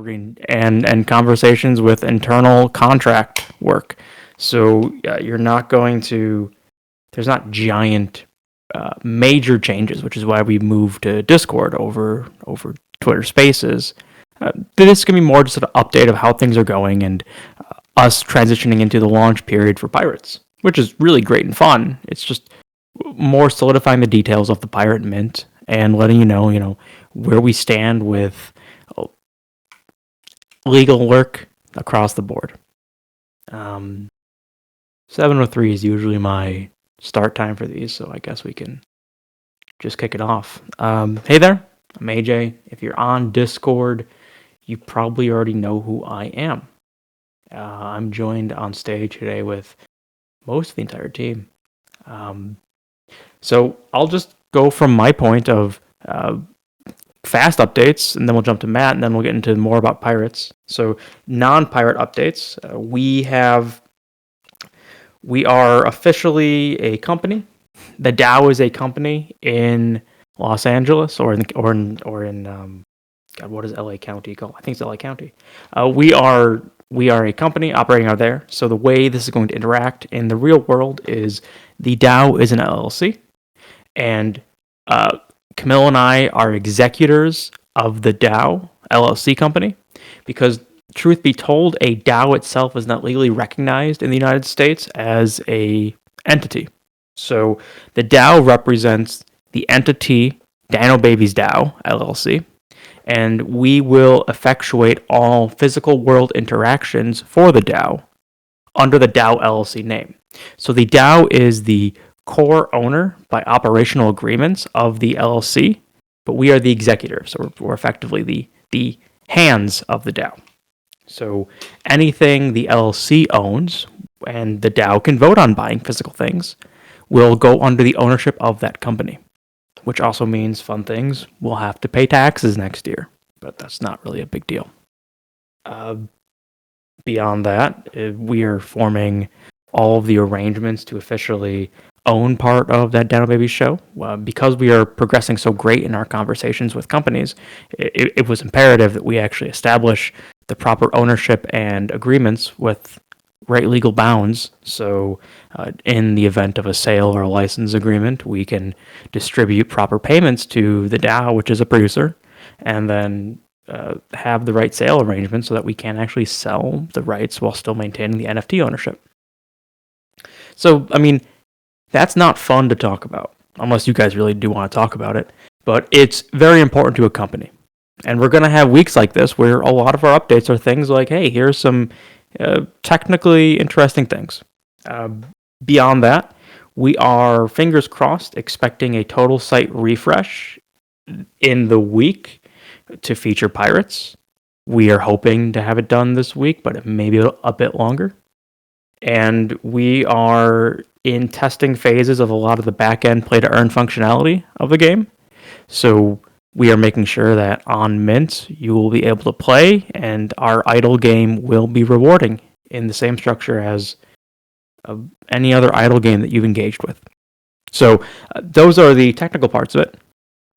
working and conversations with internal contract work. So you're not going to. There's not giant major changes, which is why we moved to Discord over Twitter Spaces. This is going to be more just an update of how things are going and us transitioning into the launch period for Pirates, which is really great and fun. It's just more solidifying the details of the Pirate Mint and letting you know, where we stand with legal work across the board. 7:03 is usually my start time for these, so I guess we can just kick it off. Hey there, I'm AJ. If you're on Discord, you probably already know who I am. I'm joined on stage today with most of the entire team. So I'll just go from my point of fast updates, and then we'll jump to Matt, and then we'll get into more about Pirates. So non-Pirate updates. We are officially a company. The DAO is a company in Los Angeles, or in God, what is LA County called? I think it's LA County. We are a company operating out there. So the way this is going to interact in the real world is the DAO is an LLC, and Camille and I are executors of the DAO LLC company, because truth be told, a DAO itself is not legally recognized in the United States as a entity. So the DAO represents the entity Dino Babies DAO LLC, and we will effectuate all physical world interactions for the DAO under the DAO LLC name. So the DAO is the core owner by operational agreements of the LLC, but we are the executor, so we're effectively the hands of the DAO. So anything the LLC owns, and the DAO can vote on buying physical things, will go under the ownership of that company, which also means fun things. We'll have to pay taxes next year, but that's not really a big deal. Beyond that, we are forming all of the arrangements to officially own part of that Dino Babies show. Because we are progressing so great in our conversations with companies, it was imperative that we actually establish the proper ownership and agreements with right legal bounds. So in the event of a sale or a license agreement, we can distribute proper payments to the DAO, which is a producer, and then have the right sale arrangement so that we can actually sell the rights while still maintaining the NFT ownership. So, I mean, that's not fun to talk about, unless you guys really do want to talk about it, but it's very important to a company. And we're going to have weeks like this where a lot of our updates are things like, hey, here's some technically interesting things. Beyond that, we are, fingers crossed, expecting a total site refresh in the week to feature Pirates. We are hoping to have it done this week, but maybe a bit longer. And we are in testing phases of a lot of the back-end play-to-earn functionality of the game. So we are making sure that on Mint, you will be able to play, and our idle game will be rewarding in the same structure as any other idle game that you've engaged with. So those are the technical parts of it.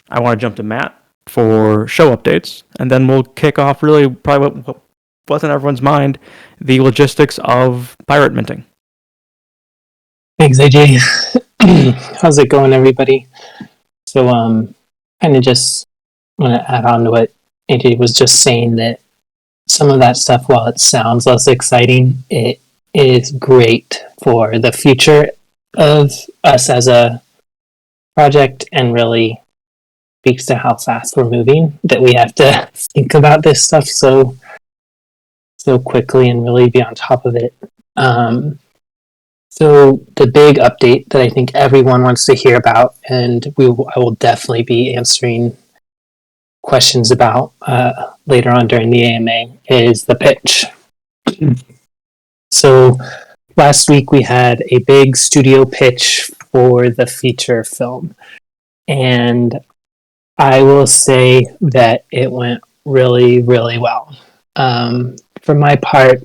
I want to jump to Matt for show updates, and then we'll kick off really probably what was in everyone's mind, the logistics of pirate minting. Thanks, AJ. How's it going, everybody? So, kind of just want to add on to what AJ was just saying, that some of that stuff, while it sounds less exciting, it is great for the future of us as a project, and really speaks to how fast we're moving, that we have to think about this stuff so quickly and really be on top of it. So the big update that I think everyone wants to hear about, and I will definitely be answering questions about later on during the AMA, is the pitch. So last week we had a big studio pitch for the feature film, and I will say that it went really, really well. For my part,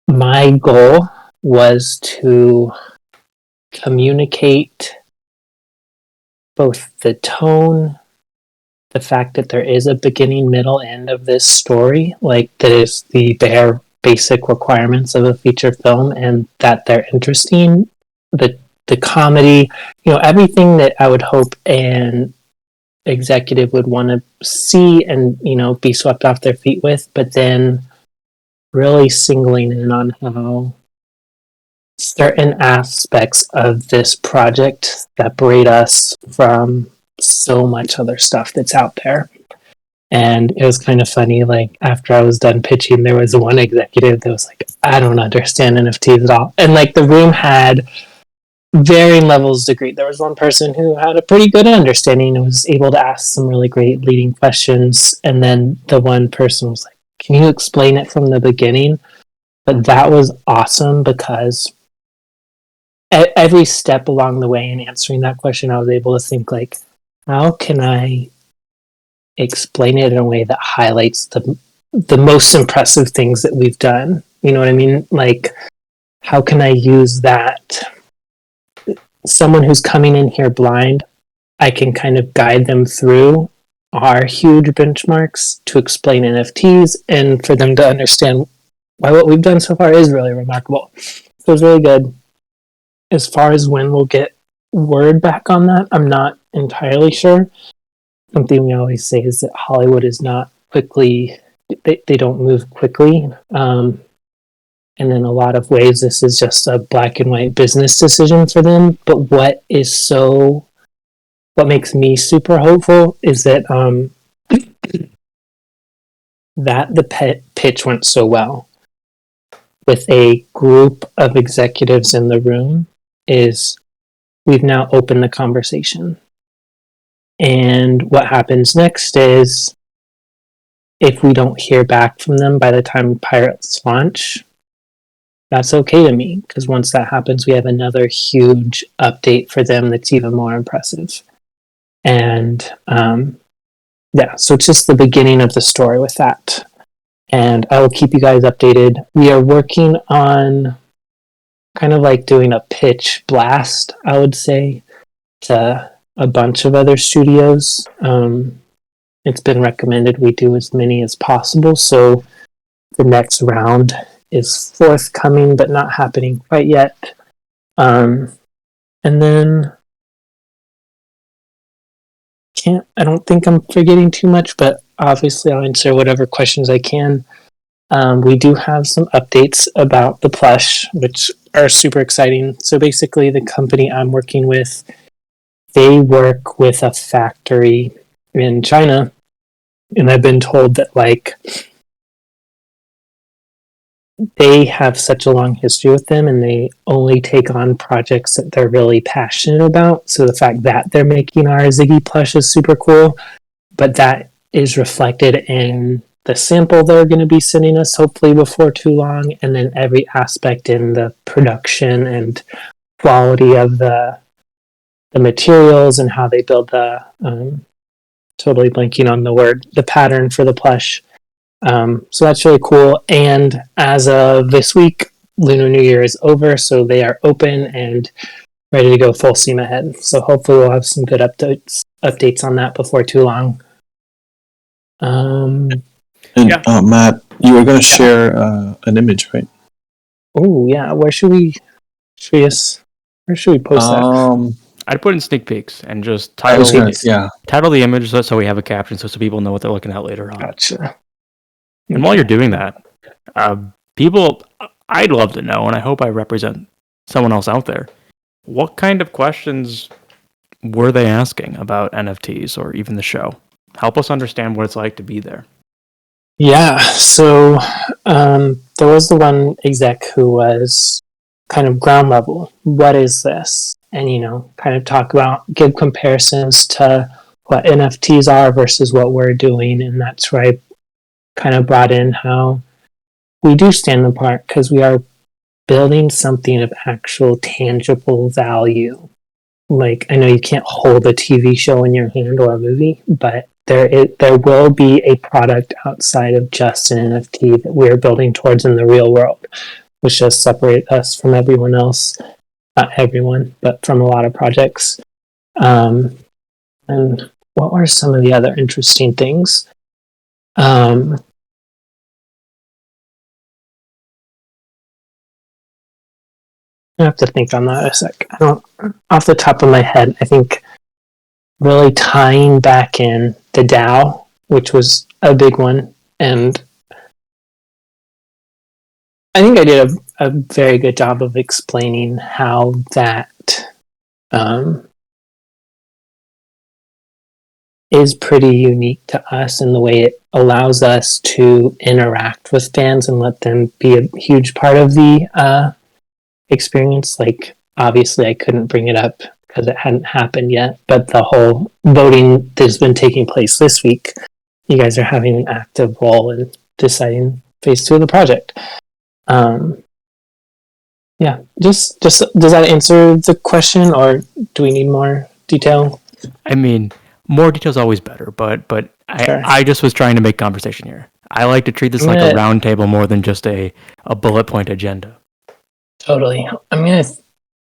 my goal was to communicate both the tone the fact that there is a beginning, middle, end of this story, like that is the bare basic requirements of a feature film, and that they're interesting. The comedy, everything that I would hope an executive would want to see and be swept off their feet with, but then really singling in on how certain aspects of this project separate us from so much other stuff that's out there. And it was kind of funny, like after I was done pitching, there was one executive that was like, I don't understand NFTs at all. And like the room had varying levels of degree. There was one person who had a pretty good understanding and was able to ask some really great leading questions. And then the one person was like, can you explain it from the beginning? But that was awesome because every step along the way in answering that question, I was able to think like, how can I explain it in a way that highlights the most impressive things that we've done? You know what I mean? Like, how can I use that? Someone who's coming in here blind, I can kind of guide them through our huge benchmarks to explain NFTs and for them to understand why what we've done so far is really remarkable. So it was really good. As far as when we'll get word back on that, I'm not entirely sure. Something we always say is that Hollywood is not quickly, they don't move quickly. And in a lot of ways, this is just a black and white business decision for them. But what makes me super hopeful is that that the pitch went so well with a group of executives in the room is we've now opened the conversation. And what happens next is if we don't hear back from them by the time Pirates launch, that's okay to me, because once that happens, we have another huge update for them that's even more impressive. And so it's just the beginning of the story with that. And I will keep you guys updated. We are working on kind of like doing a pitch blast, I would say, to a bunch of other studios. It's been recommended we do as many as possible, so the next round is forthcoming but not happening quite yet. And then I don't think I'm forgetting too much, but obviously I'll answer whatever questions I can. We do have some updates about the plush, which are super exciting. So basically the company I'm working with, they work with a factory in China, and I've been told that like they have such a long history with them and they only take on projects that they're really passionate about. So the fact that they're making our Ziggy plush is super cool, but that is reflected in the sample they're going to be sending us hopefully before too long, and then every aspect in the production and quality of the materials and how they build the totally blanking on the pattern for the plush. So that's really cool. And as of this week, Lunar New Year is over, so they are open and ready to go full steam ahead. So hopefully we'll have some good updates on that before too long. Matt, you were going to share an image, right? Oh yeah, where should we post that? I'd put in sneak peeks and just title the image so we have a caption so people know what they're looking at later on. Gotcha. And while you're doing that, people, I'd love to know, and I hope I represent someone else out there, what kind of questions were they asking about NFTs or even the show? Help us understand what it's like to be there. Yeah, so there was the one exec who was kind of ground level. What is this? And, kind of give comparisons to what NFTs are versus what we're doing. And that's where I kind of brought in how we do stand apart because we are building something of actual tangible value. Like, I know you can't hold a TV show in your hand or a movie, but there will be a product outside of just an NFT that we're building towards in the real world, which just separate us from everyone else. Not everyone, but from a lot of projects. And what were some of the other interesting things? I have to think on that a sec. I don't, off the top of my head, I think really tying back in the DAO, which was a big one, and I think I did a very good job of explaining how that is pretty unique to us in the way it allows us to interact with fans and let them be a huge part of the experience. Like, obviously, I couldn't bring it up because it hadn't happened yet, but the whole voting that's been taking place this week, you guys are having an active role in deciding phase 2 of the project. Yeah, just does that answer the question, or do we need more detail? I mean, more detail's always better, but Sure. I just was trying to make conversation here. I like to treat this like a round table more than just a bullet point agenda. Totally. I'm going to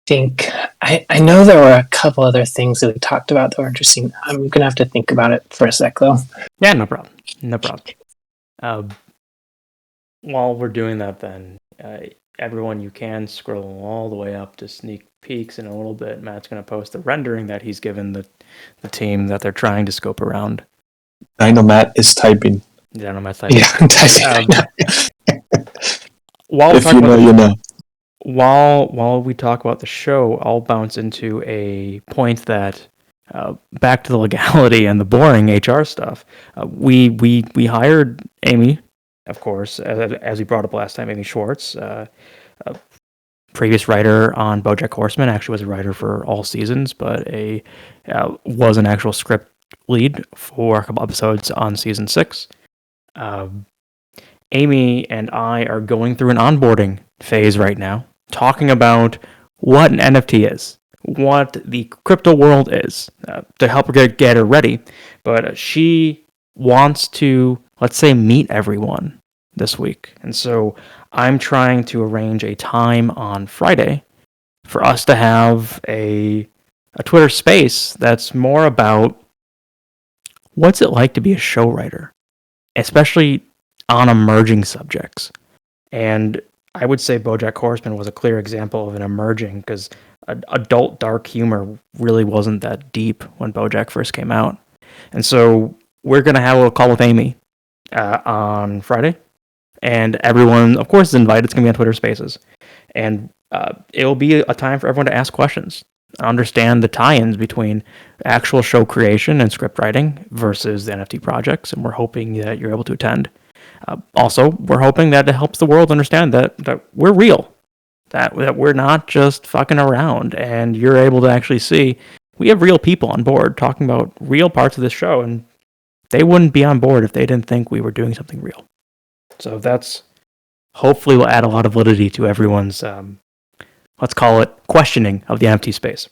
think, I know there were a couple other things that we talked about that were interesting. I'm going to have to think about it for a sec, though. Yeah, no problem. No problem. While we're doing that, then, everyone, you can scroll all the way up to sneak peeks in a little bit. Matt's going to post the rendering that he's given the team that they're trying to scope around. I know Matt is typing. Yeah, I know Matt's typing. Yeah, I'm typing. While if you know, you know. While we talk about the show, I'll bounce into a point that, back to the legality and the boring HR stuff. We hired Amy, of course, as we brought up last time, Amy Schwartz, a previous writer on BoJack Horseman. Actually, was a writer for all seasons, but was an actual script lead for a couple episodes on season 6. Amy and I are going through an onboarding phase right now, talking about what an NFT is, what the crypto world is, to help her get her ready. But she wants to, let's say, meet everyone this week. And so I'm trying to arrange a time on Friday for us to have a Twitter space that's more about what's it like to be a show writer, especially on emerging subjects. And I would say BoJack Horseman was a clear example of an emerging, because adult dark humor really wasn't that deep when BoJack first came out. And so we're going to have a little call with Amy on Friday. And everyone, of course, is invited. It's going to be on Twitter Spaces. And it'll be a time for everyone to ask questions, understand the tie-ins between actual show creation and script writing versus the NFT projects. And we're hoping that you're able to attend. Also, we're hoping that it helps the world understand that we're real, that we're not just fucking around, and you're able to actually see we have real people on board talking about real parts of this show, and they wouldn't be on board if they didn't think we were doing something real. So that's hopefully will add a lot of validity to everyone's, let's call it, questioning of the NFT space.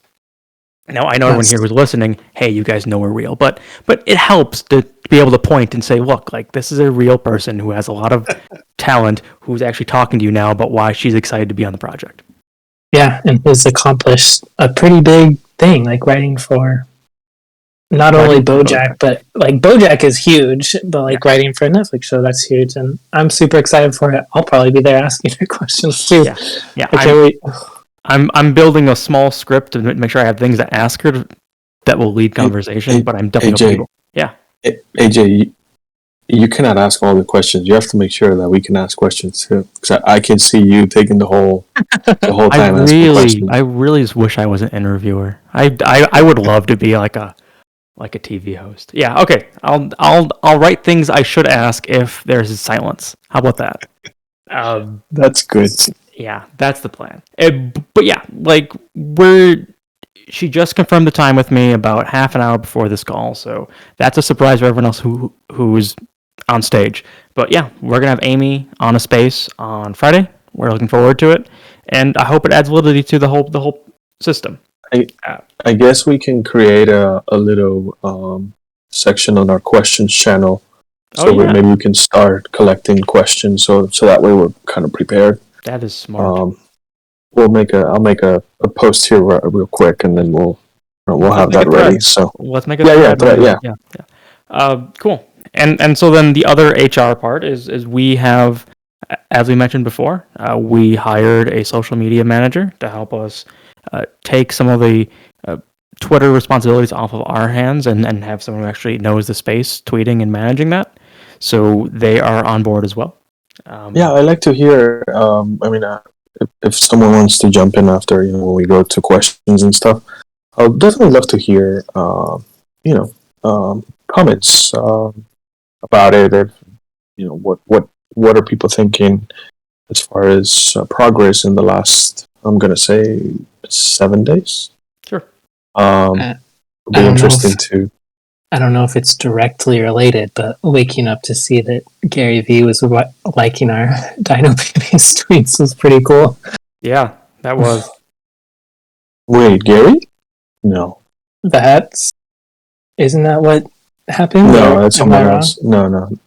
Now, I know everyone here who's listening, hey, you guys know we're real, but it helps to be able to point and say, look, like, this is a real person who has a lot of talent, who's actually talking to you now about why she's excited to be on the project. Yeah, and has accomplished a pretty big thing, like writing for not only BoJack, but like BoJack is huge, but like writing for a Netflix show, that's huge, and I'm super excited for it. I'll probably be there asking her questions too. Yeah. I'm building a small script to make sure I have things to ask her that will lead conversation, but I'm definitely able. Yeah. AJ, you cannot ask all the questions. You have to make sure that we can ask questions too. Because I can see you taking the whole time asking questions. I really just wish I was an interviewer. I would love to be like a TV host. Yeah. Okay. I'll write things I should ask if there's silence. How about that? That's good. Yeah, that's the plan. But yeah, like, she just confirmed the time with me about half an hour before this call, so that's a surprise for everyone else who's on stage. But yeah, we're gonna have Amy on a space on Friday. We're looking forward to it, and I hope it adds validity to the whole system. I guess we can create a little section on our questions channel, so maybe we can start collecting questions, so that way we're kind of prepared. That is smart. I'll make a post here real quick, and then we'll we'll Let's have make that a thread. ready. So Let's make a yeah, thread. yeah. Cool. And so then the other HR part is we have, as we mentioned before, we hired a social media manager to help us take some of the Twitter responsibilities off of our hands and have someone who actually knows the space, tweeting and managing that. So they are on board as well. Yeah, I like to hear. I mean, if someone wants to jump in after, when we go to questions and stuff, I'll definitely love to hear, comments about it. If what are people thinking as far as progress in the last, I'm gonna say, 7 days. Sure. It'll I be don't know interesting if to. I don't know if it's directly related, but waking up to see that Gary Vee was liking our Dino Babies tweets was pretty cool. Yeah, that was. Wait, Gary? No, That's isn't that what happened? no, Or that's am I someone wrong? else.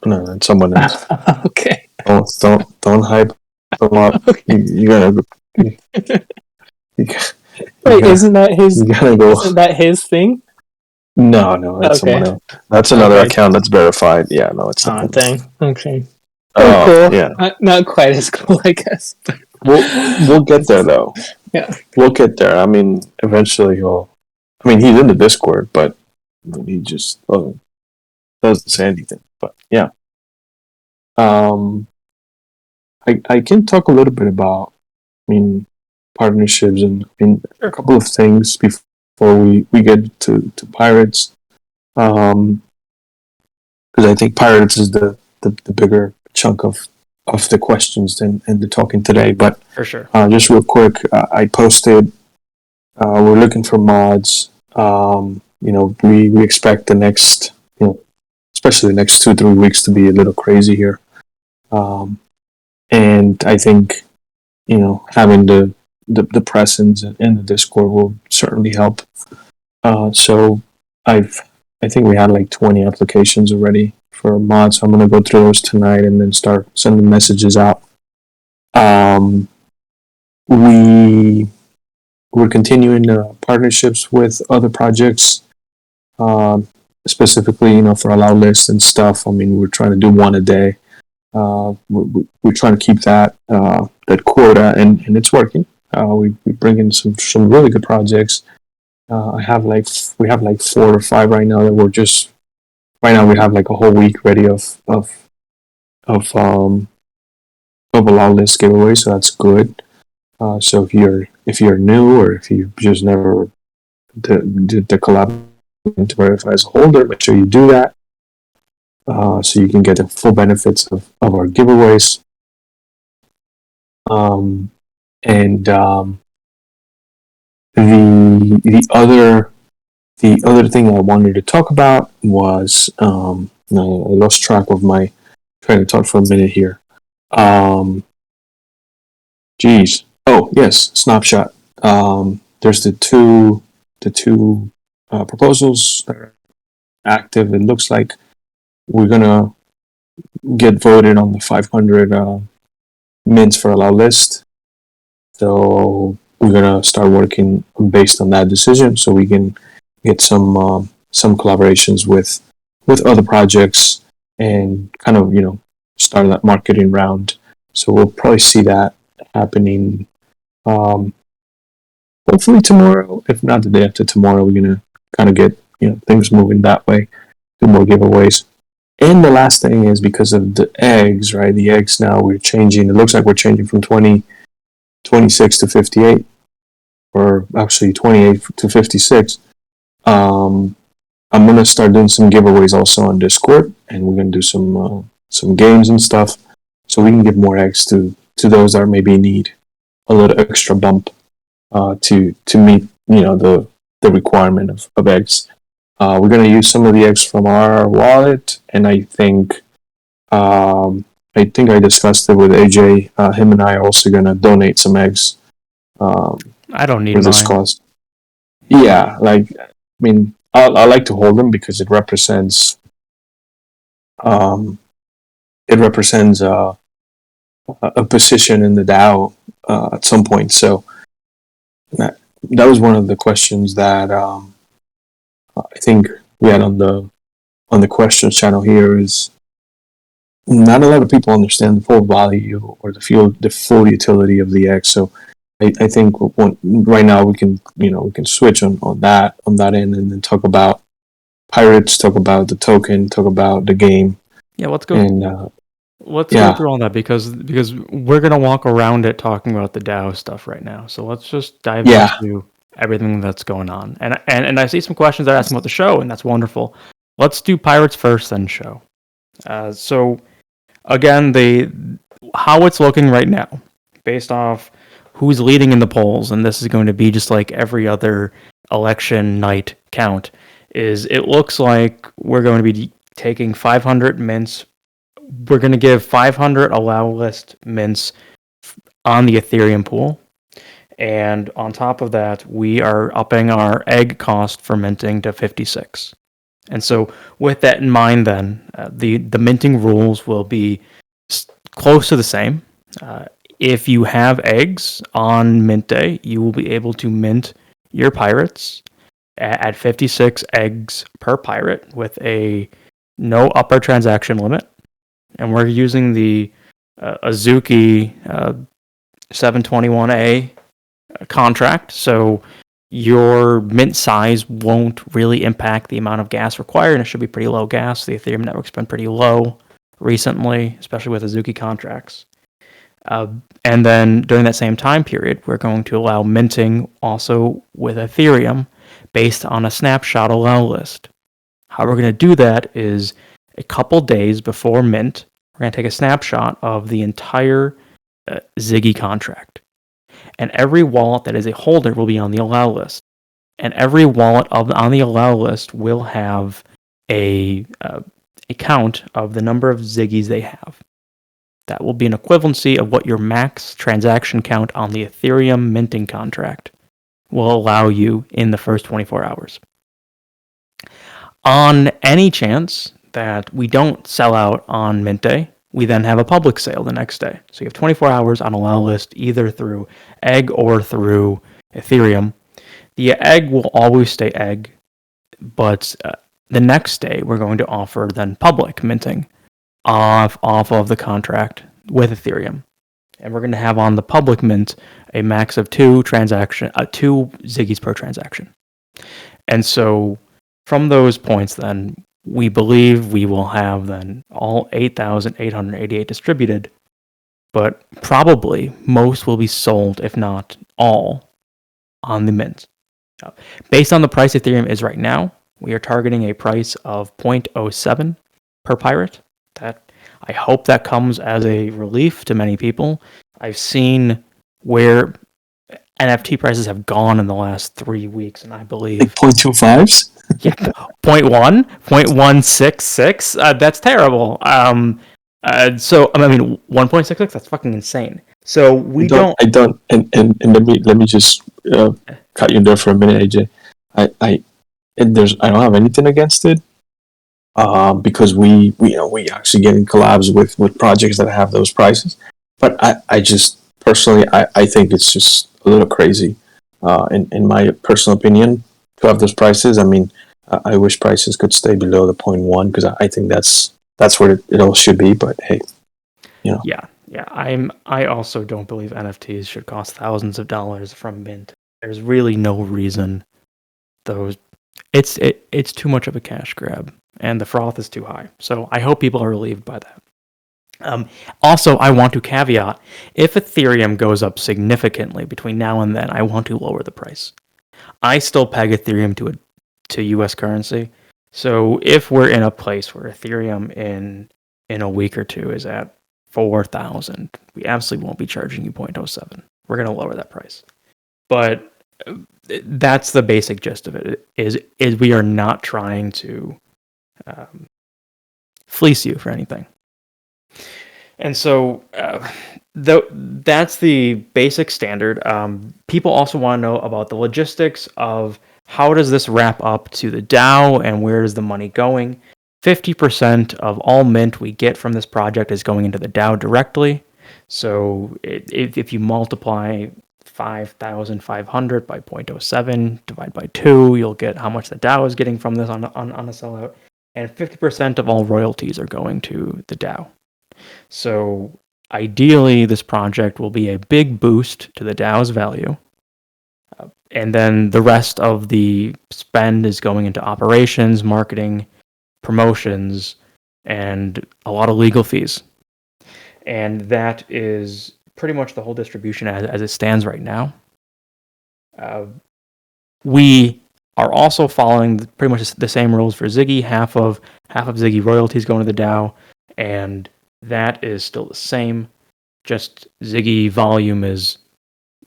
No, that's someone else. Okay. Don't hype them up. Okay. You gotta. You Wait, gotta, isn't that his? you gotta go. Isn't that his thing? No, that's Okay. someone else. That's another Okay. account that's verified. Yeah, no, it's not. Oh, dang. Okay. Oh, Cool. yeah. Not quite as cool, I guess. We'll get there though. Yeah. We'll get there. I mean, eventually he'll. I mean, he's in the Discord, but he just doesn't say anything. But yeah. I can talk a little bit about, partnerships and a couple of things before we get to Pirates. Because I think Pirates is the bigger chunk of the questions and the talking today. But For sure. just real quick, I posted. We're looking for mods. We expect the next, especially the next 2-3 weeks to be a little crazy here. And I think, having the presence in the Discord will certainly help. So I think we had like 20 applications already for mods. So I'm gonna go through those tonight and then start sending messages out. We're continuing partnerships with other projects, specifically, for Allow List and stuff. I mean, we're trying to do one a day. We're trying to keep that quota, and it's working. We bring in some really good projects. We have like 4 or 5 right now that we're just right now. We have like a whole week ready of Allow List giveaway, so that's good. So if you're new or if you just never did the collab to verify as a holder, make sure you do that. So you can get the full benefits of our giveaways. The other thing I wanted to talk about was I lost track of my train of thought for a minute here. Geez. Oh yes, Snapshot. There's the two proposals that are active. It looks like we're gonna get voted on the 500 mints for Allow List. So we're gonna start working based on that decision, so we can get some collaborations with other projects and kind of start that marketing round. So we'll probably see that happening. Hopefully tomorrow, if not the day after tomorrow. We're gonna kind of get things moving that way. Do more giveaways. And the last thing is because of the eggs, right? The eggs now we're changing. It looks like we're changing from 26 to 58, or actually 28 to 56. I'm gonna start doing some giveaways also on Discord, and we're gonna do some games and stuff, so we can give more eggs to those that maybe need a little extra bump to meet the requirement of eggs. We're gonna use some of the eggs from our wallet, and I think I discussed it with AJ. Him and I are also gonna donate some eggs. I don't need for this mine. cause. Yeah, I like to hold them because it represents a position in the DAO at some point. So that was one of the questions that I think we had on the questions channel here is not a lot of people understand the full value or the full utility of the X. So I think right now we can switch on that end and then talk about pirates, talk about the token, talk about the game. Yeah, let's go. And Let's go through all that because we're gonna walk around it talking about the DAO stuff right now. So let's just dive into everything that's going on. And I see some questions that are asking about the show, and that's wonderful. Let's do pirates first, then show. So again, how it's looking right now, based off who's leading in the polls, and this is going to be just like every other election night count. It looks like we're going to be taking 500 mints. We're going to give 500 allow list mints on the Ethereum pool. And on top of that, we are upping our egg cost for minting to 56. And so with that in mind, then, the minting rules will be close to the same. If you have eggs on mint day, you will be able to mint your pirates at 56 eggs per pirate with a no upper transaction limit. And we're using the Azuki 721A contract, so your mint size won't really impact the amount of gas required, and it should be pretty low gas. The Ethereum network's been pretty low recently, especially with Azuki contracts. And then during that same time period, we're going to allow minting also with Ethereum based on a snapshot allow list. How we're going to do that is a couple days before mint, we're going to take a snapshot of the entire Ziggy contract. And every wallet that is a holder will be on the allow list. And every wallet on the allow list will have a count of the number of Ziggies they have. That will be an equivalency of what your max transaction count on the Ethereum minting contract will allow you in the first 24 hours. On any chance that we don't sell out on mint day, we then have a public sale the next day. So you have 24 hours on allow list, either through egg or through Ethereum. The egg will always stay egg, but the next day we're going to offer then public minting off of the contract with Ethereum. And we're going to have on the public mint a max of 2 Ziggies per transaction. And so from those points then, we believe we will have then all 8,888 distributed, but probably most will be sold, if not all, on the mint. Based on the price Ethereum is right now, we are targeting a price of 0.07 per pirate. That I hope that comes as a relief to many people. I've seen where NFT prices have gone in the last 3 weeks, and I believe 0.25s. Yeah, 0.166. That's terrible. So I mean, 1.66. That's fucking insane. So we don't. I don't. And let me just cut you there for a minute, AJ. I don't have anything against it. Because we actually get in collabs with projects that have those prices. But I just personally I think it's just a little crazy, in my personal opinion, to have those prices. I mean, I wish prices could stay below the 0.1 because I think that's where it all should be. But hey, Yeah. I also don't believe NFTs should cost thousands of dollars from mint. There's really no reason. It's too much of a cash grab, and the froth is too high. So I hope people are relieved by that. Also, I want to caveat, if Ethereum goes up significantly between now and then, I want to lower the price. I still peg Ethereum to US currency. So if we're in a place where Ethereum in a week or two is at 4,000, we absolutely won't be charging you 0.07. We're going to lower that price. But that's the basic gist of it, is we are not trying to fleece you for anything. And so that's the basic standard. People also want to know about the logistics of how does this wrap up to the DAO and where is the money going. 50% of all mint we get from this project is going into the DAO directly. So if you multiply 5,500 by 0.07, divide by 2, you'll get how much the DAO is getting from this on a sellout, and 50% of all royalties are going to the DAO. So ideally, this project will be a big boost to the DAO's value. And then the rest of the spend is going into operations, marketing, promotions, and a lot of legal fees. And that is pretty much the whole distribution as it stands right now. We are also following pretty much the same rules for Ziggy. Half of Ziggy royalties going to the DAO, and that is still the same. Just Ziggy volume is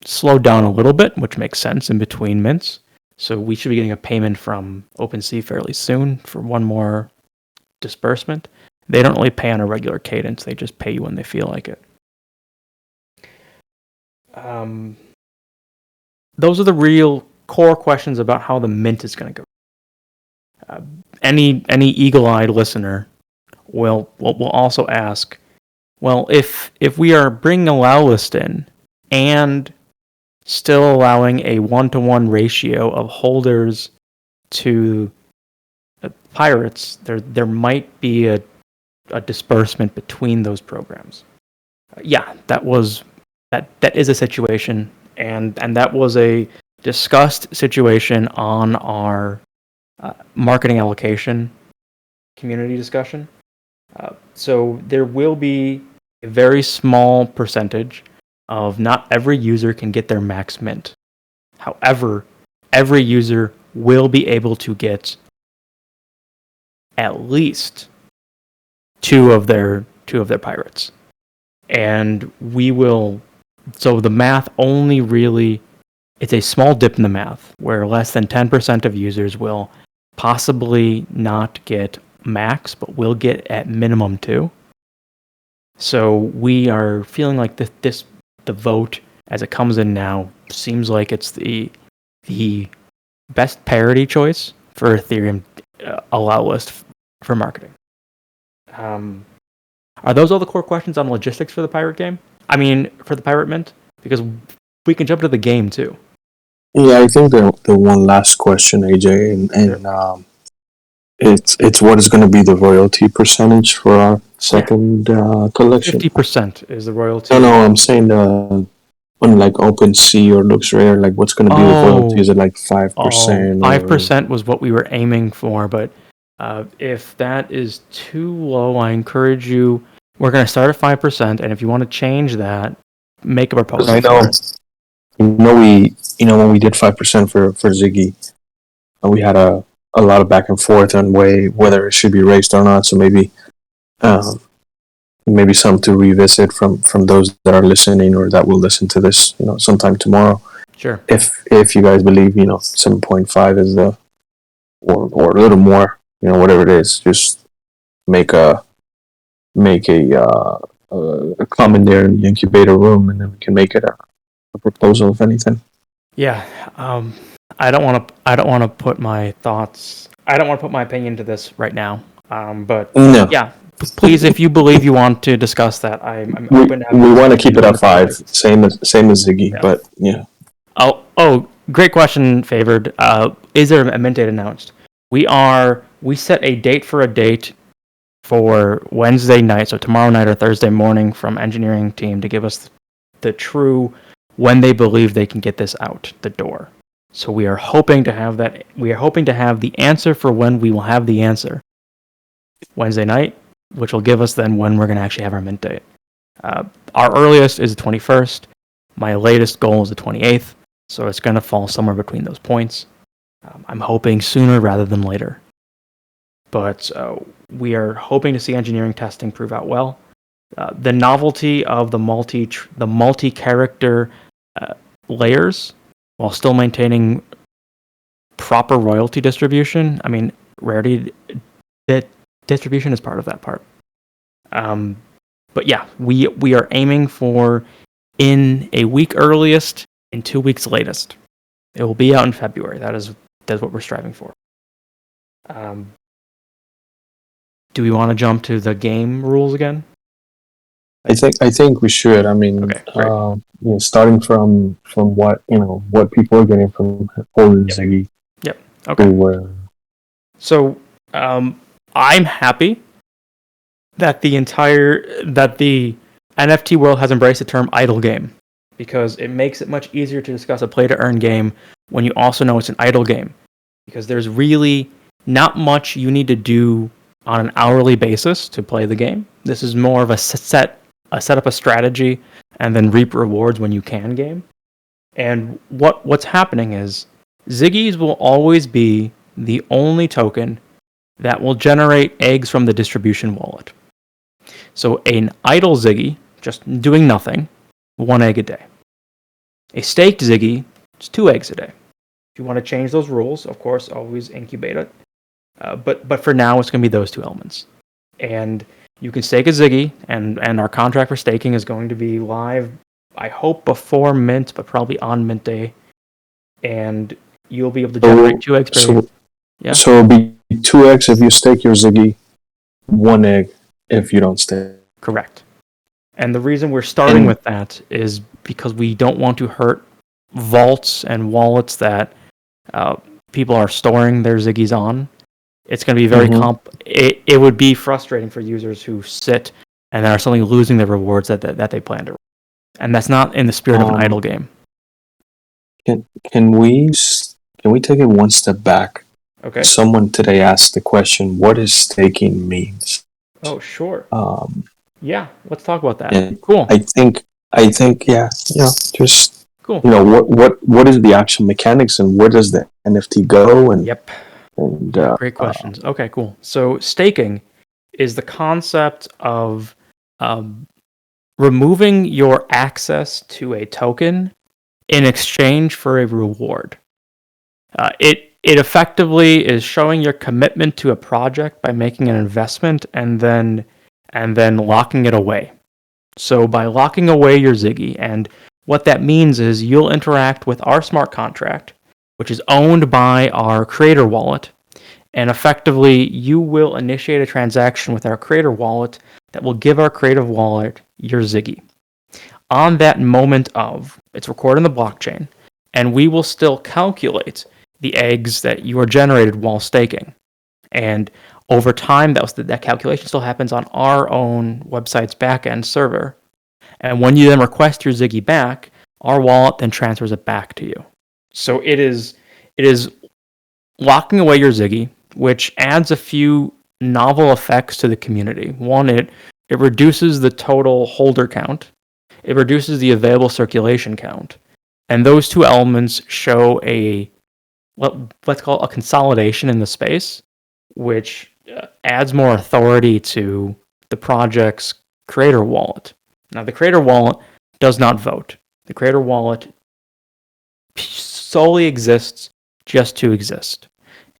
slowed down a little bit, which makes sense in between mints. So we should be getting a payment from OpenSea fairly soon for one more disbursement. They don't really pay on a regular cadence. They just pay you when they feel like it. Those are the real core questions about how the mint is going to go. Any eagle-eyed listener will also ask, well, if we are bringing a allow list in and still allowing a 1-to-1 ratio of holders to pirates, there might be a disbursement between those programs. Yeah, that is a situation, and that was a discussed situation on our marketing allocation community discussion. So there will be a very small percentage of not every user can get their max mint. However, every user will be able to get at least two of their pirates. And we will, so the math only really, it's a small dip in the math where less than 10% of users will possibly not get max, but will get at minimum 2. So we are feeling like the vote as it comes in now seems like it's the best parity choice for Ethereum allow list for marketing. Are those all the core questions on logistics for the pirate game? I mean, for the pirate mint? Because we can jump to the game too. Yeah, I think the one last question, AJ, and it's what is going to be the royalty percentage for our second collection? 50% is the royalty. No, I'm saying on like OpenSea or Looks Rare, like what's going to be the royalty? Is it like 5%? 5% was what we were aiming for, but if that is too low, I encourage you. We're going to start at 5%, and if you want to change that, make a proposal. I know, when we did 5% for Ziggy, we had a lot of back and forth on whether it should be raised or not. So maybe some to revisit from those that are listening or that will listen to this, sometime tomorrow. Sure. If you guys believe, 7.5 is the or a little more, whatever it is, just make a comment there in the incubator room, and then we can make it a proposal, if anything. Yeah. I don't want to put my thoughts. I don't want to put my opinion to this right now. But no. Yeah, please, if you believe you want to discuss that, I'm open to having. We want to keep it at 5, same as Ziggy, yeah. But yeah. Oh, great question, Favored. Is there a mint date announced? We set a date for Wednesday night, so tomorrow night or Thursday morning, from engineering team to give us the true when they believe they can get this out the door. So we are hoping to have that. We are hoping to have the answer for when we will have the answer Wednesday night, which will give us then when we're going to actually have our mint date. Our earliest is the 21st. My latest goal is the 28th, so it's going to fall somewhere between those points. I'm hoping sooner rather than later. But we are hoping to see engineering testing prove out well. The novelty of the multi-character layers, while still maintaining proper royalty distribution. I mean, rarity distribution is part of that part. But yeah, we are aiming for in a week earliest, in 2 weeks latest. It will be out in February. That's what we're striving for. Do we want to jump to the game rules again? I think we should. I mean, Okay, great. starting from what what people are getting from holding Yep. Ziggy Yep. Okay. to So I'm happy that the NFT world has embraced the term idle game, because it makes it much easier to discuss a play to earn game when you also know it's an idle game, because there's really not much you need to do on an hourly basis to play the game. This is more of a set up a strategy and then reap rewards when you can game. And what's happening is Ziggies will always be the only token that will generate eggs from the distribution wallet. So an idle Ziggy, just doing nothing, 1 egg a day. A staked Ziggy, it's 2 eggs a day. If you want to change those rules, of course, always incubate it. But for now, it's going to be those 2 elements. And you can stake a Ziggy, and our contract for staking is going to be live, I hope, before mint, but probably on mint day. And you'll be able to generate 2 eggs per day. Yeah. So it'll be 2 eggs if you stake your Ziggy, 1 egg if you don't stake. Correct. And the reason we're starting with that is because we don't want to hurt vaults and wallets that people are storing their Ziggies on. It's going to be very it would be frustrating for users who sit and are suddenly losing their rewards that they plan to. And that's not in the spirit of an idle game. Can we take it one step back? Okay. Someone today asked the question, what does staking means? Oh, sure. Yeah, let's talk about that. Cool. I think just cool. What is the actual mechanics and where does the NFT go? And yep. And great questions. Okay, cool. So staking is the concept of removing your access to a token in exchange for a reward. It effectively is showing your commitment to a project by making an investment and then locking it away. So by locking away your Ziggy, and what that means is you'll interact with our smart contract, which is owned by our creator wallet, and effectively you will initiate a transaction with our creator wallet that will give our creative wallet your Ziggy. On that moment it's recorded in the blockchain, and we will still calculate the eggs that you are generated while staking. And over time, that calculation still happens on our own website's backend server. And when you then request your Ziggy back, our wallet then transfers it back to you. So it is locking away your Ziggy, which adds a few novel effects to the community. One, it reduces the total holder count. It reduces the available circulation count. And those 2 elements show let's call it a consolidation in the space, which adds more authority to the project's creator wallet. Now, the creator wallet does not vote. The creator wallet solely exists just to exist.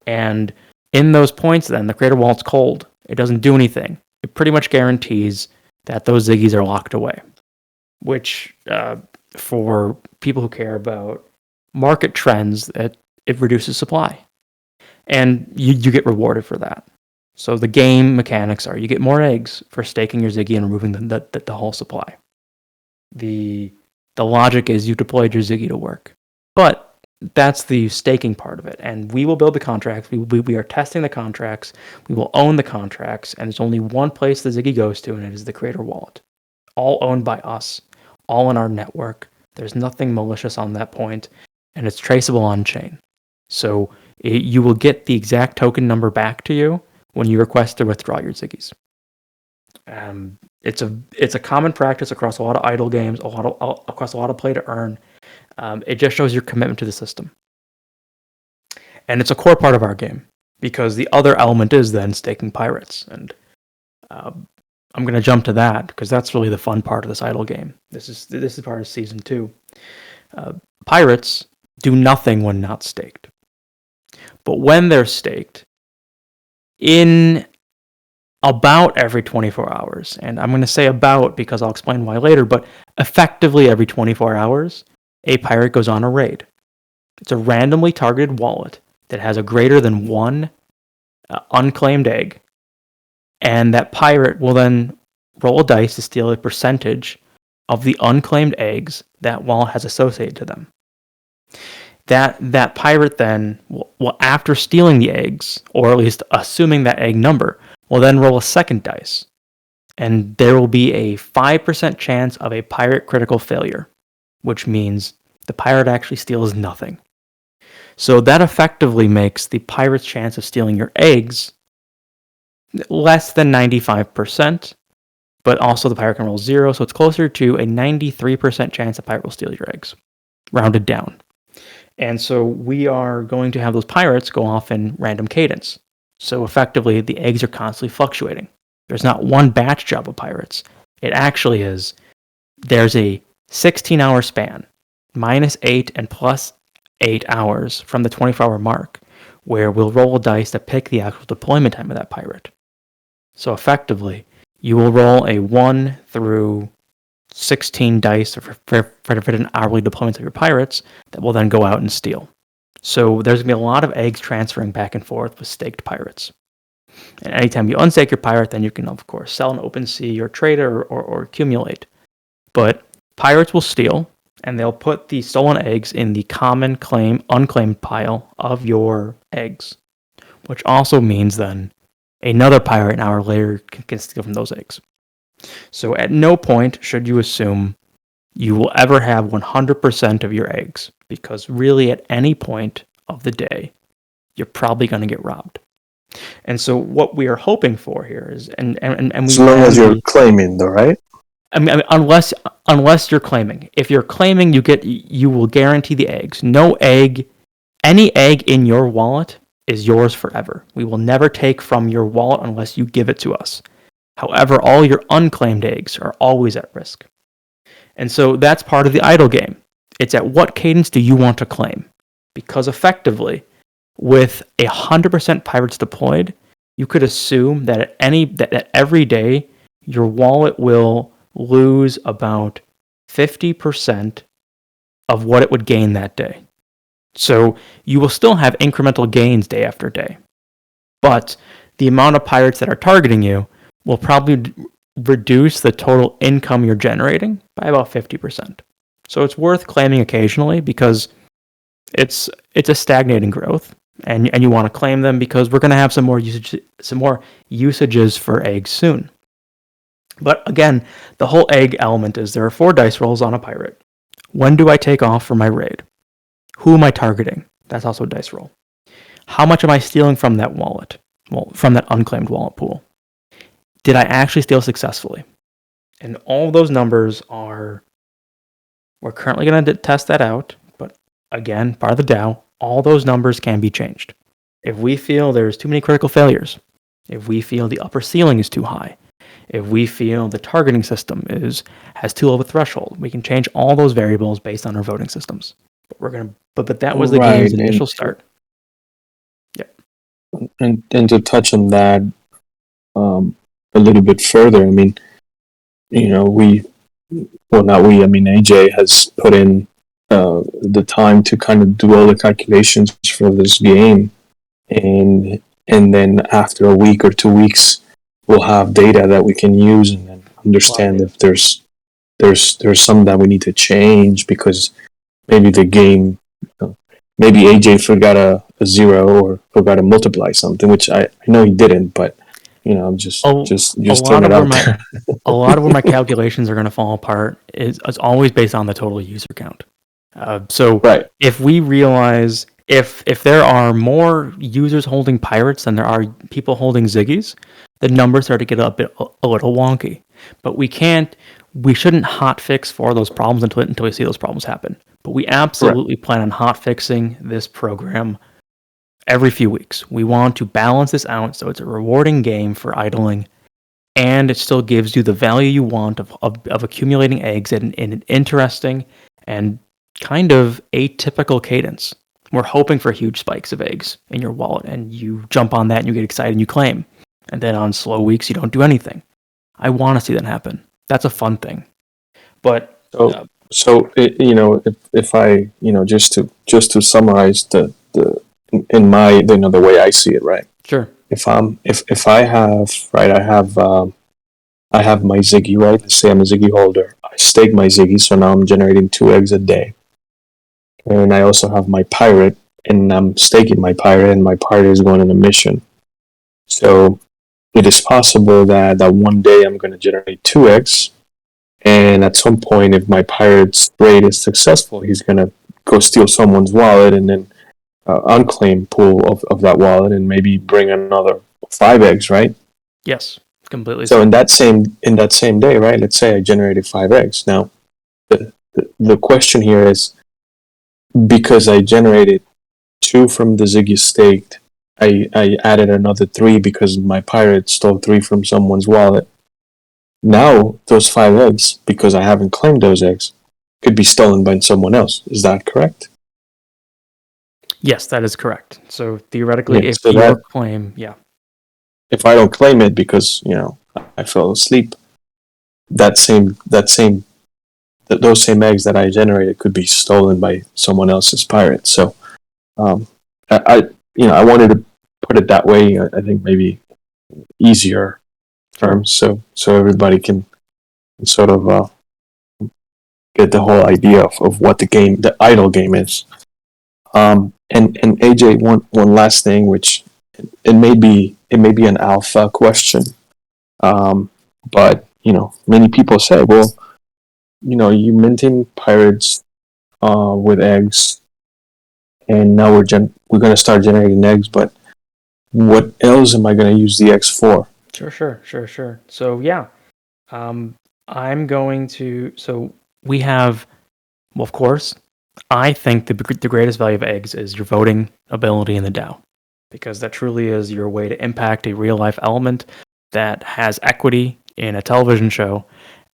And in those points, then, the creator wallet's cold. It doesn't do anything. It pretty much guarantees that those Ziggies are locked away, which, for people who care about market trends, it reduces supply. And you get rewarded for that. So the game mechanics are you get more eggs for staking your Ziggy and removing the whole supply. The logic is you deployed your Ziggy to work. But that's the staking part of it. And we will build the contracts. We are testing the contracts. We will own the contracts. And there's only one place the Ziggy goes to, and it is the creator wallet. All owned by us. All in our network. There's nothing malicious on that point. And it's traceable on chain. So you will get the exact token number back to you when you request to withdraw your Ziggies. It's a common practice across a lot of idle games, across a lot of play to earn. It just shows your commitment to the system. And it's a core part of our game, because the other element is then staking pirates. And I'm going to jump to that, because that's really the fun part of this idle game. This is part of Season 2. Pirates do nothing when not staked. But when they're staked, in about every 24 hours, and I'm going to say about because I'll explain why later, but effectively every 24 hours, a pirate goes on a raid. It's a randomly targeted wallet that has a greater than 1 unclaimed egg, and that pirate will then roll a dice to steal a percentage of the unclaimed eggs that wallet has associated to them. That pirate then will, after stealing the eggs, or at least assuming that egg number, will then roll a second dice. And there will be a 5% chance of a pirate critical failure, which means the pirate actually steals nothing. So that effectively makes the pirate's chance of stealing your eggs less than 95%, but also the pirate can roll 0, so it's closer to a 93% chance the pirate will steal your eggs, rounded down. And so we are going to have those pirates go off in random cadence. So effectively, the eggs are constantly fluctuating. There's not one batch job of pirates. It actually is, there's a 16-hour span, -8 and +8 hours from the 24-hour mark, where we'll roll a dice to pick the actual deployment time of that pirate. So effectively, you will roll a 1 through 16 dice for different hourly deployments of your pirates that will then go out and steal. So there's going to be a lot of eggs transferring back and forth with staked pirates. And anytime you unstake your pirate, then you can, of course, sell an open sea or trade or accumulate. But pirates will steal, and they'll put the stolen eggs in the common unclaimed pile of your eggs, which also means then another pirate an hour later can steal from those eggs. So at no point should you assume you will ever have 100% of your eggs, because really at any point of the day, you're probably going to get robbed. And so what we are hoping for here is, and we, as long as you're claiming, though, right? I mean, unless you're claiming. If you're claiming, you will guarantee the eggs. No egg, any egg in your wallet is yours forever. We will never take from your wallet unless you give it to us. However, all your unclaimed eggs are always at risk. And so that's part of the idle game. It's at what cadence do you want to claim? Because effectively, with 100% pirates deployed, you could assume that that every day your wallet will lose about 50% of what it would gain that day. So you will still have incremental gains day after day. But the amount of pirates that are targeting you will probably reduce the total income you're generating by about 50%. So it's worth claiming occasionally because it's a stagnating growth, and you want to claim them because we're going to have some more usages for eggs soon. But again, the whole egg element is there are 4 dice rolls on a pirate. When do I take off for my raid? Who am I targeting? That's also a dice roll. How much am I stealing from that wallet? Well, from that unclaimed wallet pool. Did I actually steal successfully? And all those numbers we're currently going to test that out, but again, part of the DAO, all those numbers can be changed. If we feel there's too many critical failures, if we feel the upper ceiling is too high, if we feel the targeting system has too low of a threshold, we can change all those variables based on our voting systems. But that was the game's initial start. Yeah. And to touch on that a little bit further, I mean, AJ has put in the time to kind of do all the calculations for this game, and then after a week or 2 weeks, we'll have data that we can use and then understand if there's some that we need to change because maybe the game, maybe AJ forgot a 0 or forgot to multiply something, which I know he didn't, but I'm just throwing it out there. A lot of where my calculations are going to fall apart is always based on the total user count. Right. If we realize if there are more users holding pirates than there are people holding Ziggies, the numbers start to get a little wonky. But we shouldn't hotfix for those problems until we see those problems happen. But we absolutely plan on hotfixing this program every few weeks. We want to balance this out so it's a rewarding game for idling, and it still gives you the value you want of accumulating eggs in an interesting and kind of atypical cadence. We're hoping for huge spikes of eggs in your wallet, and you jump on that and you get excited and you claim. And then on slow weeks, you don't do anything. I want to see that happen. That's a fun thing. But if I just to summarize the way I see it, right? Sure. If I have right, I have I have my Ziggy, right? Let's say I'm a Ziggy holder. I stake my Ziggy, so now I'm generating 2 eggs a day. And I also have my pirate, and I'm staking my pirate, and my pirate is going on a mission. So it is possible that one day I'm going to generate 2 eggs, and at some point, if my pirate's raid is successful, he's going to go steal someone's wallet and then unclaim pool of that wallet and maybe bring another 5 eggs, right? Yes, completely. So in that same day, right? Let's say I generated 5 eggs. Now, the question here is, because I generated 2 from the Ziggy staked, I added another 3 because my pirate stole 3 from someone's wallet. Now those 5 eggs, because I haven't claimed those eggs, could be stolen by someone else. Is that correct? Yes, that is correct. So theoretically, Yeah, if so your claim, yeah, if I don't claim it because I fell asleep, those same eggs that I generated could be stolen by someone else's pirate. So I wanted to put it that way. I think maybe easier terms, so everybody can sort of get the whole idea of what the idle game is. And AJ, one last thing, which it may be an alpha question, but many people say, well, you minting pirates with eggs, and now we're going to start generating eggs, but what else am I going to use the eggs for? Sure. So yeah, I'm going to. So we have, well, of course, I think the greatest value of eggs is your voting ability in the DAO, because that truly is your way to impact a real life element that has equity in a television show,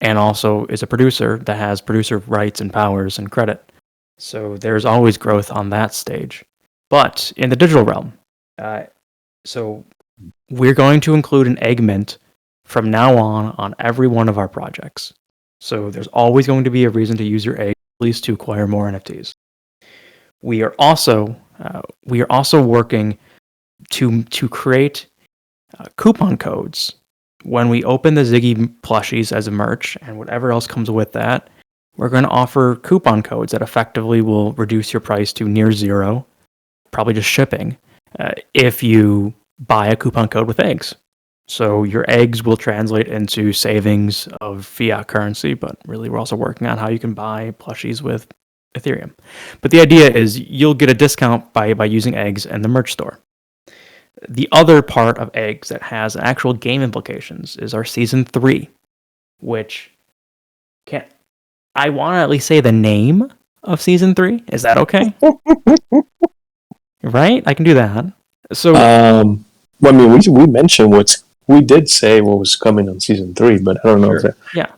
and also is a producer that has producer rights and powers and credit. So there's always growth on that stage. But in the digital realm, so we're going to include an egg mint from now on every one of our projects. So there's always going to be a reason to use your egg, at least to acquire more NFTs. We are also working to create coupon codes when we open the Ziggy plushies as a merch and whatever else comes with that. We're going to offer coupon codes that effectively will reduce your price to near zero, probably just shipping, if you buy a coupon code with eggs. So your eggs will translate into savings of fiat currency, but really we're also working on how you can buy plushies with Ethereum. But the idea is you'll get a discount by using eggs in the merch store. The other part of eggs that has actual game implications is our season 3, which I want to at least say the name of season 3. Is that okay? Right? I can do that. So, I mean, we mentioned we did say what was coming on season 3, but I don't know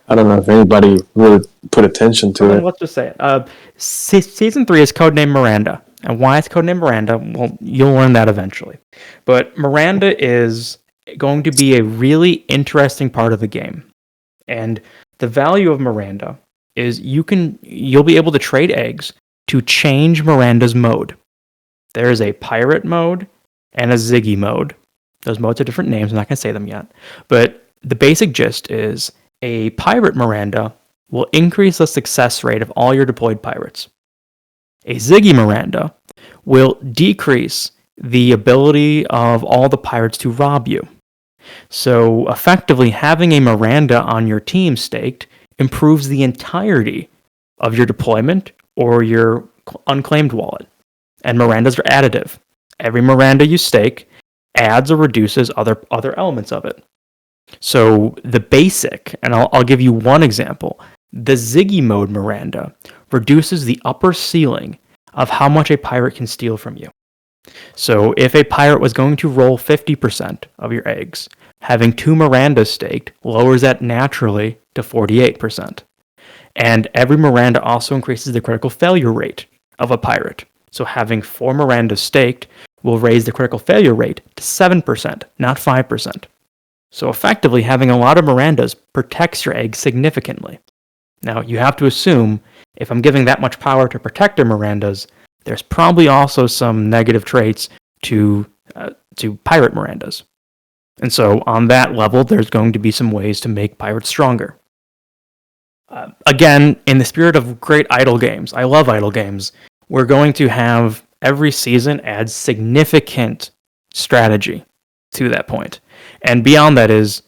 I don't know if anybody really put attention to it. Let's just say it. Season 3 is codenamed Miranda. And why it's codenamed Miranda, well, you'll learn that eventually. But Miranda is going to be a really interesting part of the game. And the value of Miranda is you'll be able to trade eggs to change Miranda's mode. There is a pirate mode and a Ziggy mode. Those modes are different names. I'm not going to say them yet. But the basic gist is a pirate Miranda will increase the success rate of all your deployed pirates. A Ziggy Miranda will decrease the ability of all the pirates to rob you. So effectively, having a Miranda on your team staked improves the entirety of your deployment or your unclaimed wallet. And Mirandas are additive. Every Miranda you stake adds or reduces other elements of it. So the basic, and I'll give you one example, the Ziggy mode Miranda reduces the upper ceiling of how much a pirate can steal from you. So if a pirate was going to roll 50% of your eggs, having 2 Mirandas staked lowers that naturally to 48%. And every Miranda also increases the critical failure rate of a pirate. So having 4 Mirandas staked will raise the critical failure rate to 7%, not 5%. So effectively, having a lot of Mirandas protects your eggs significantly. Now, you have to assume, if I'm giving that much power to protector Mirandas, there's probably also some negative traits to pirate Mirandas. And so on that level, there's going to be some ways to make pirates stronger. Again, in the spirit of great idle games, I love idle games, we're going to have every season add significant strategy to that point. And beyond that is,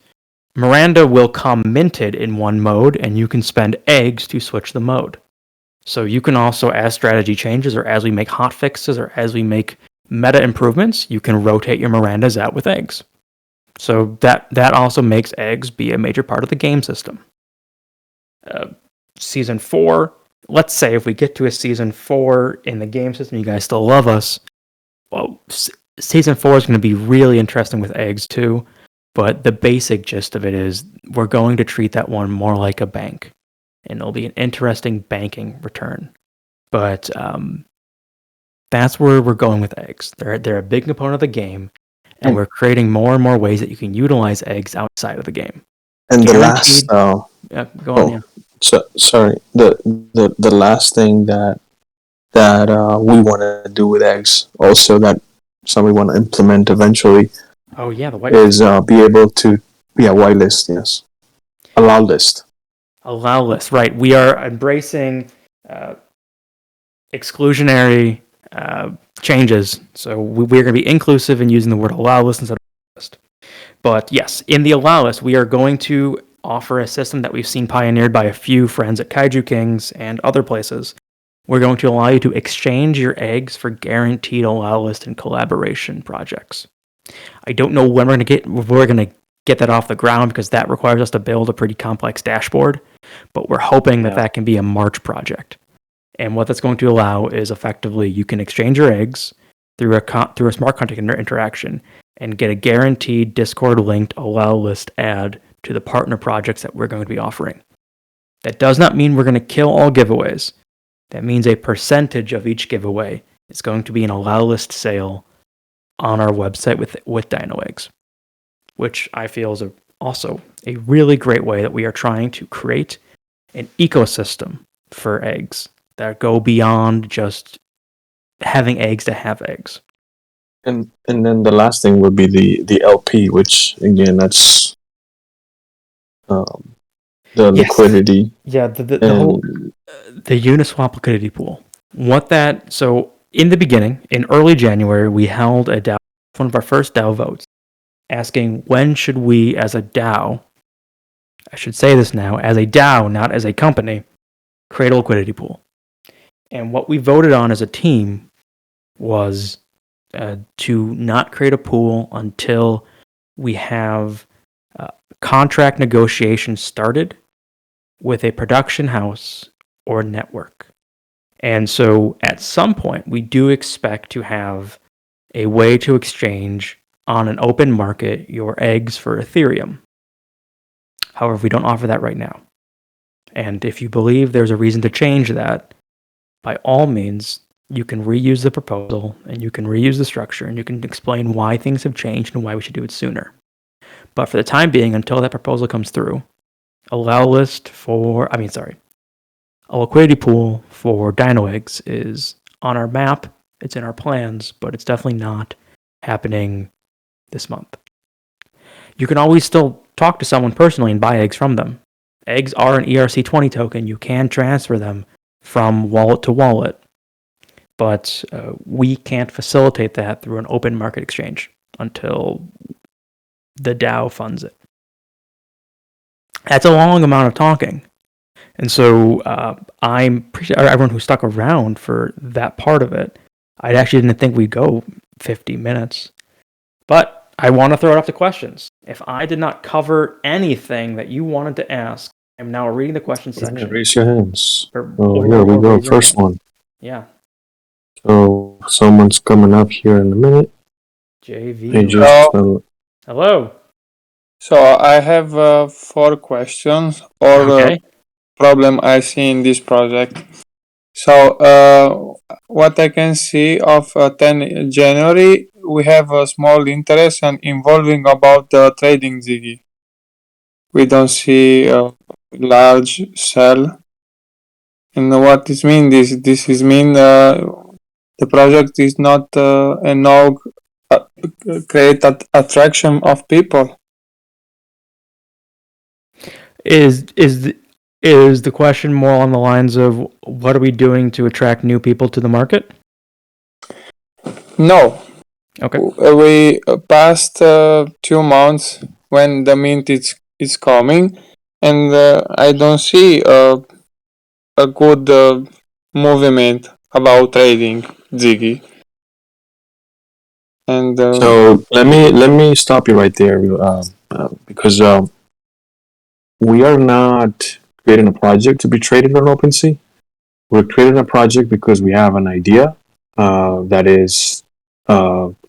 Miranda will come minted in one mode, and you can spend eggs to switch the mode. So you can also, as strategy changes, or as we make hot fixes, or as we make meta improvements, you can rotate your Mirandas out with eggs. So that also makes eggs be a major part of the game system. Season 4, let's say if we get to a Season 4 in the game system, you guys still love us, well, Season 4 is going to be really interesting with eggs too, but the basic gist of it is we're going to treat that one more like a bank, and it'll be an interesting banking return. But that's where we're going with eggs. They're a big component of the game, and we're creating more and more ways that you can utilize eggs outside of the game. And Guaranteed. the last, Yeah, go on. Yeah. sorry, the last thing that we want to do with eggs, also that somebody want to implement eventually, Oh yeah, the white is be able to whitelist, yes, allow list. allow list. Right, we are embracing exclusionary changes. So we're going to be inclusive in using the word allow list instead of list. But yes, in the allow list, we are going to offer a system that we've seen pioneered by a few friends at Kaiju Kings and other places. We're going to allow you to exchange your eggs for guaranteed allow list and collaboration projects. I don't know when we're going to get that off the ground, because that requires us to build a pretty complex dashboard, but we're hoping that can be a March project. And what that's going to allow is effectively you can exchange your eggs through a smart contract interaction and get a guaranteed Discord linked allow list add to the partner projects that we're going to be offering. That does not mean we're going to kill all giveaways. That means a percentage of each giveaway is going to be an allow list sale on our website with Dino Eggs, which I feel is also a really great way that we are trying to create an ecosystem for eggs that go beyond just having eggs to have eggs. And then the last thing would be the LP, which again, that's the liquidity. Yeah, the whole the Uniswap liquidity pool. So in the beginning, in early January, we held a DAO, one of our first DAO votes, asking when should we, as a DAO, I should say this now, as a DAO, not as a company, create a liquidity pool. And what we voted on as a team was to not create a pool until we have contract negotiations started with a production house or network. And so at some point, we do expect to have a way to exchange on an open market your eggs for Ethereum. However, we don't offer that right now. And if you believe there's a reason to change that, by all means, you can reuse the proposal and you can reuse the structure and you can explain why things have changed and why we should do it sooner. But for the time being, until that proposal comes through, a liquidity pool for Dino Eggs is on our map, it's in our plans, but it's definitely not happening this month. You can always still talk to someone personally and buy eggs from them. Eggs are an ERC20 token. You can transfer them from wallet to wallet, but we can't facilitate that through an open market exchange until the DAO funds it. That's a long amount of talking. And so I'm pretty sure everyone who stuck around for that part of it, I actually didn't think we'd go 50 minutes. But I want to throw it up to questions. If I did not cover anything that you wanted to ask, I'm now reading the question section. Raise your hands. Here we go. First one. Yeah. So someone's coming up here in a minute. JV. Hello. So I have 4 questions or problem I see in this project. So what I can see of 10 January, we have a small interest and involving about the trading Ziggy. We don't see a large sell. And what this mean? This is mean the project is not a nog create that attraction of people. Is the question more on the lines of what are we doing to attract new people to the market? No. Okay. We passed 2 months when the mint is coming, and I don't see a good movement about trading Ziggy. And So let me stop you right there, because we are not creating a project to be traded on OpenSea. We're creating a project because we have an idea that is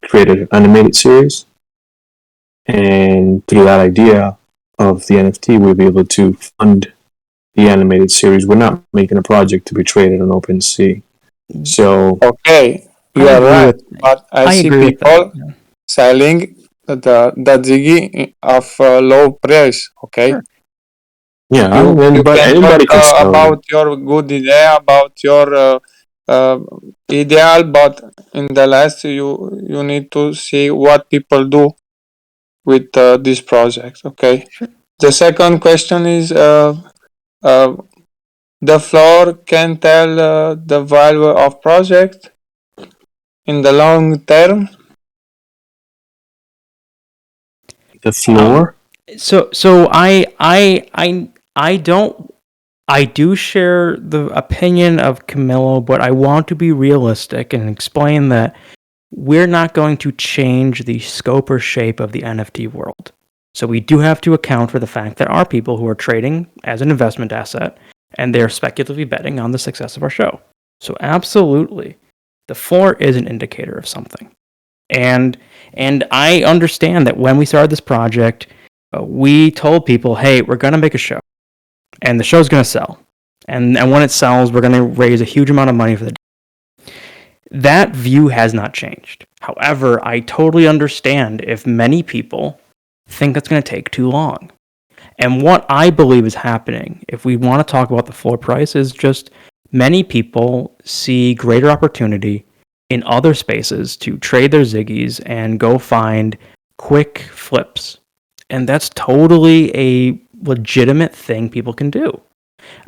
create an animated series, and through that idea of the NFT, we'll be able to fund the animated series. We're not making a project to be traded on OpenSea. So okay, you I are agree right, with but I see agree with that. people selling the Ziggy of low price. Okay. Sure. yeah, You but can talk anybody can sell it. about your good idea, about your ideal, but in the last you need to see what people do with this project. Okay. Sure. The second question is uh, the floor can tell the value of project in the long term. The floor. So I do share the opinion of Camillo, but I want to be realistic and explain that we're not going to change the scope or shape of the NFT world. So we do have to account for the fact that there are people who are trading as an investment asset and they're speculatively betting on the success of our show. So absolutely, the floor is an indicator of something. And I understand that when we started this project, we told people, hey, we're going to make a show and the show's going to sell. And when it sells, we're going to raise a huge amount of money for the. That view has not changed. However, I totally understand if many people think it's going to take too long. And what I believe is happening, if we want to talk about the floor price, is just many people see greater opportunity in other spaces to trade their Ziggies and go find quick flips. And that's totally a legitimate thing people can do.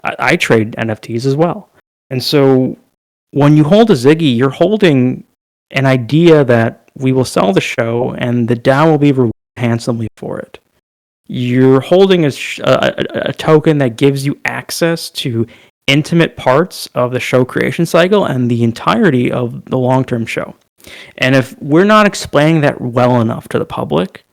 I trade NFTs as well. And so when you hold a Ziggy, you're holding an idea that we will sell the show and the DAO will be rewarded handsomely for it. You're holding a token that gives you access to intimate parts of the show creation cycle and the entirety of the long-term show. And if we're not explaining that well enough to the public,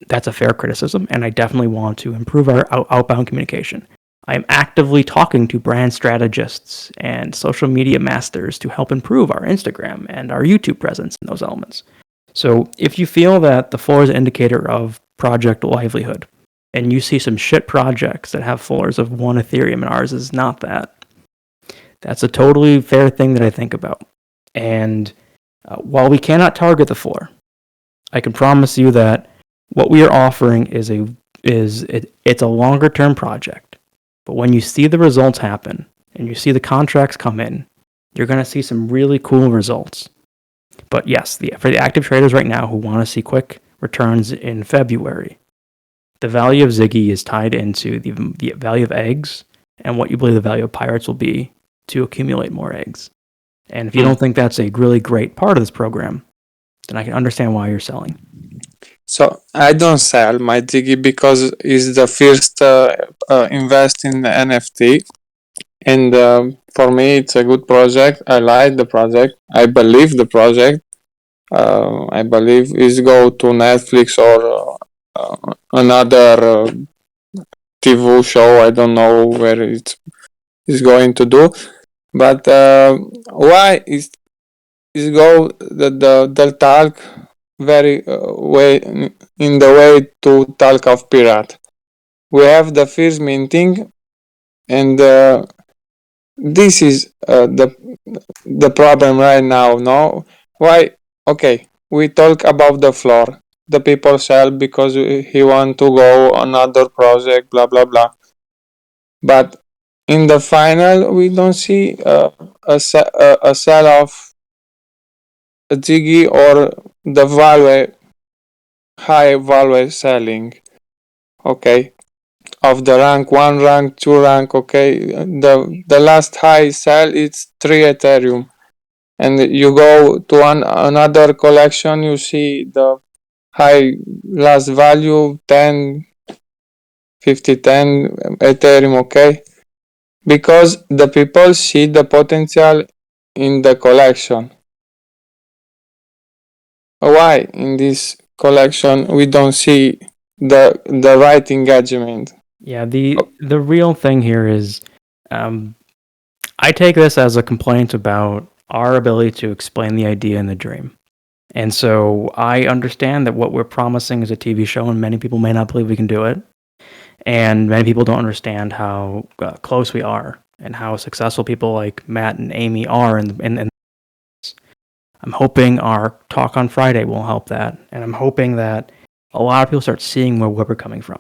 that's a fair criticism, and I definitely want to improve our outbound communication. I am actively talking to brand strategists and social media masters to help improve our Instagram and our YouTube presence in those elements. So if you feel that the floor is an indicator of project livelihood, and you see some shit projects that have floors of 1 Ethereum and ours is not that, that's a totally fair thing that I think about. And while we cannot target the floor, I can promise you that what we are offering is it's a longer term project. But when you see the results happen and you see the contracts come in, you're going to see some really cool results. But yes, for the active traders right now who want to see quick returns in February, the value of Ziggy is tied into the value of eggs and what you believe the value of pirates will be to accumulate more eggs. And if you don't think that's a really great part of this program, then I can understand why you're selling. So I don't sell my Ziggy because it's the first invest in the NFT, and for me it's a good project. I like the project. I believe the project. I believe is go to Netflix or another TV show. I don't know where it's going to do, but why is go the talk very way in the way to talk of pirate. We have the first minting, and this is the problem right now. No, why? Okay, we talk about the floor. The people sell because he want to go another project. Blah blah blah. But in the final, we don't see a sell off Ziggy or the value, high value selling, okay, of the rank 1, rank 2, rank, okay, the last high sell it's 3 Ethereum, and you go to another collection, you see the high last value 10, 50, 10 Ethereum, okay, because the people see the potential in the collection. Why in this collection we don't see the right engagement? Yeah, the real thing here is, I take this as a complaint about our ability to explain the idea in the dream. And so I understand that what we're promising is a TV show, and many people may not believe we can do it. And many people don't understand how close we are and how successful people like Matt and Amy are. And I'm hoping our talk on Friday will help that. And I'm hoping that a lot of people start seeing where we're coming from.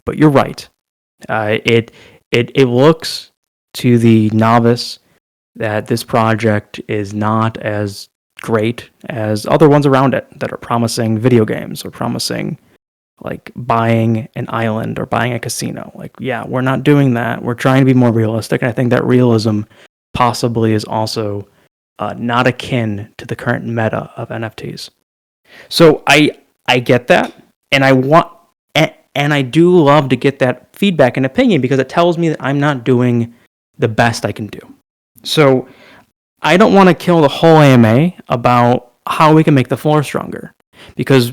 But you're right. It looks to the novice that this project is not as great as other ones around it that are promising video games or promising like buying an island or buying a casino. Like, yeah, we're not doing that. We're trying to be more realistic. And I think that realism possibly is also not akin to the current meta of NFTs. So I get that. And and I do love to get that feedback and opinion because it tells me that I'm not doing the best I can do. So I don't want to kill the whole AMA about how we can make the floor stronger because,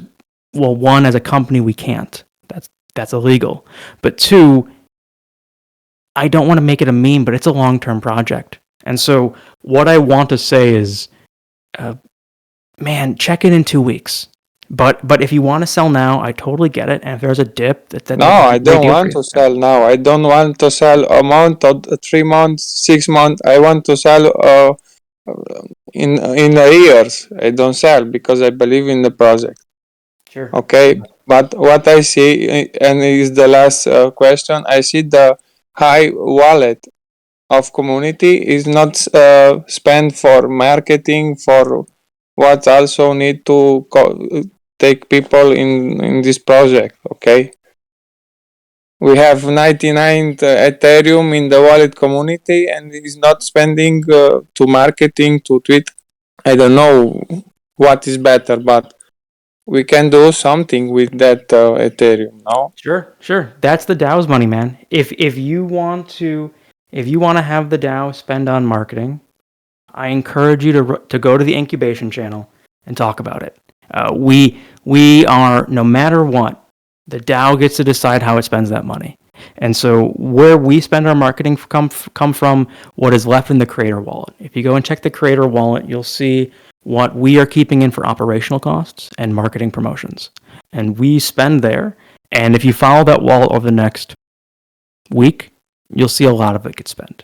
well, one, as a company, we can't. That's illegal. But two, I don't want to make it a meme, but it's a long-term project. And so what I want to say is, man, check it in 2 weeks. But if you want to sell now, I totally get it. And if there's a dip, No, I don't want to sell now. I don't want to sell a month or 3 months, 6 months. I want to sell in years. I don't sell because I believe in the project. Sure. Okay, but what I see, and is the last question, I see the high wallet of community is not spent for marketing, for what also need to take people in this project, okay? We have 99 Ethereum in the wallet community and is not spending to marketing, to tweet. I don't know what is better, but we can do something with that Ethereum, no? Sure. That's the DAO's money, man. If you want to have the DAO spend on marketing, I encourage you to go to the incubation channel and talk about it. We are, no matter what, the DAO gets to decide how it spends that money. And so where we spend our marketing come from what is left in the creator wallet. If you go and check the creator wallet, you'll see what we are keeping in for operational costs and marketing promotions. And we spend there. And if you follow that wallet over the next week, you'll see a lot of it get spent.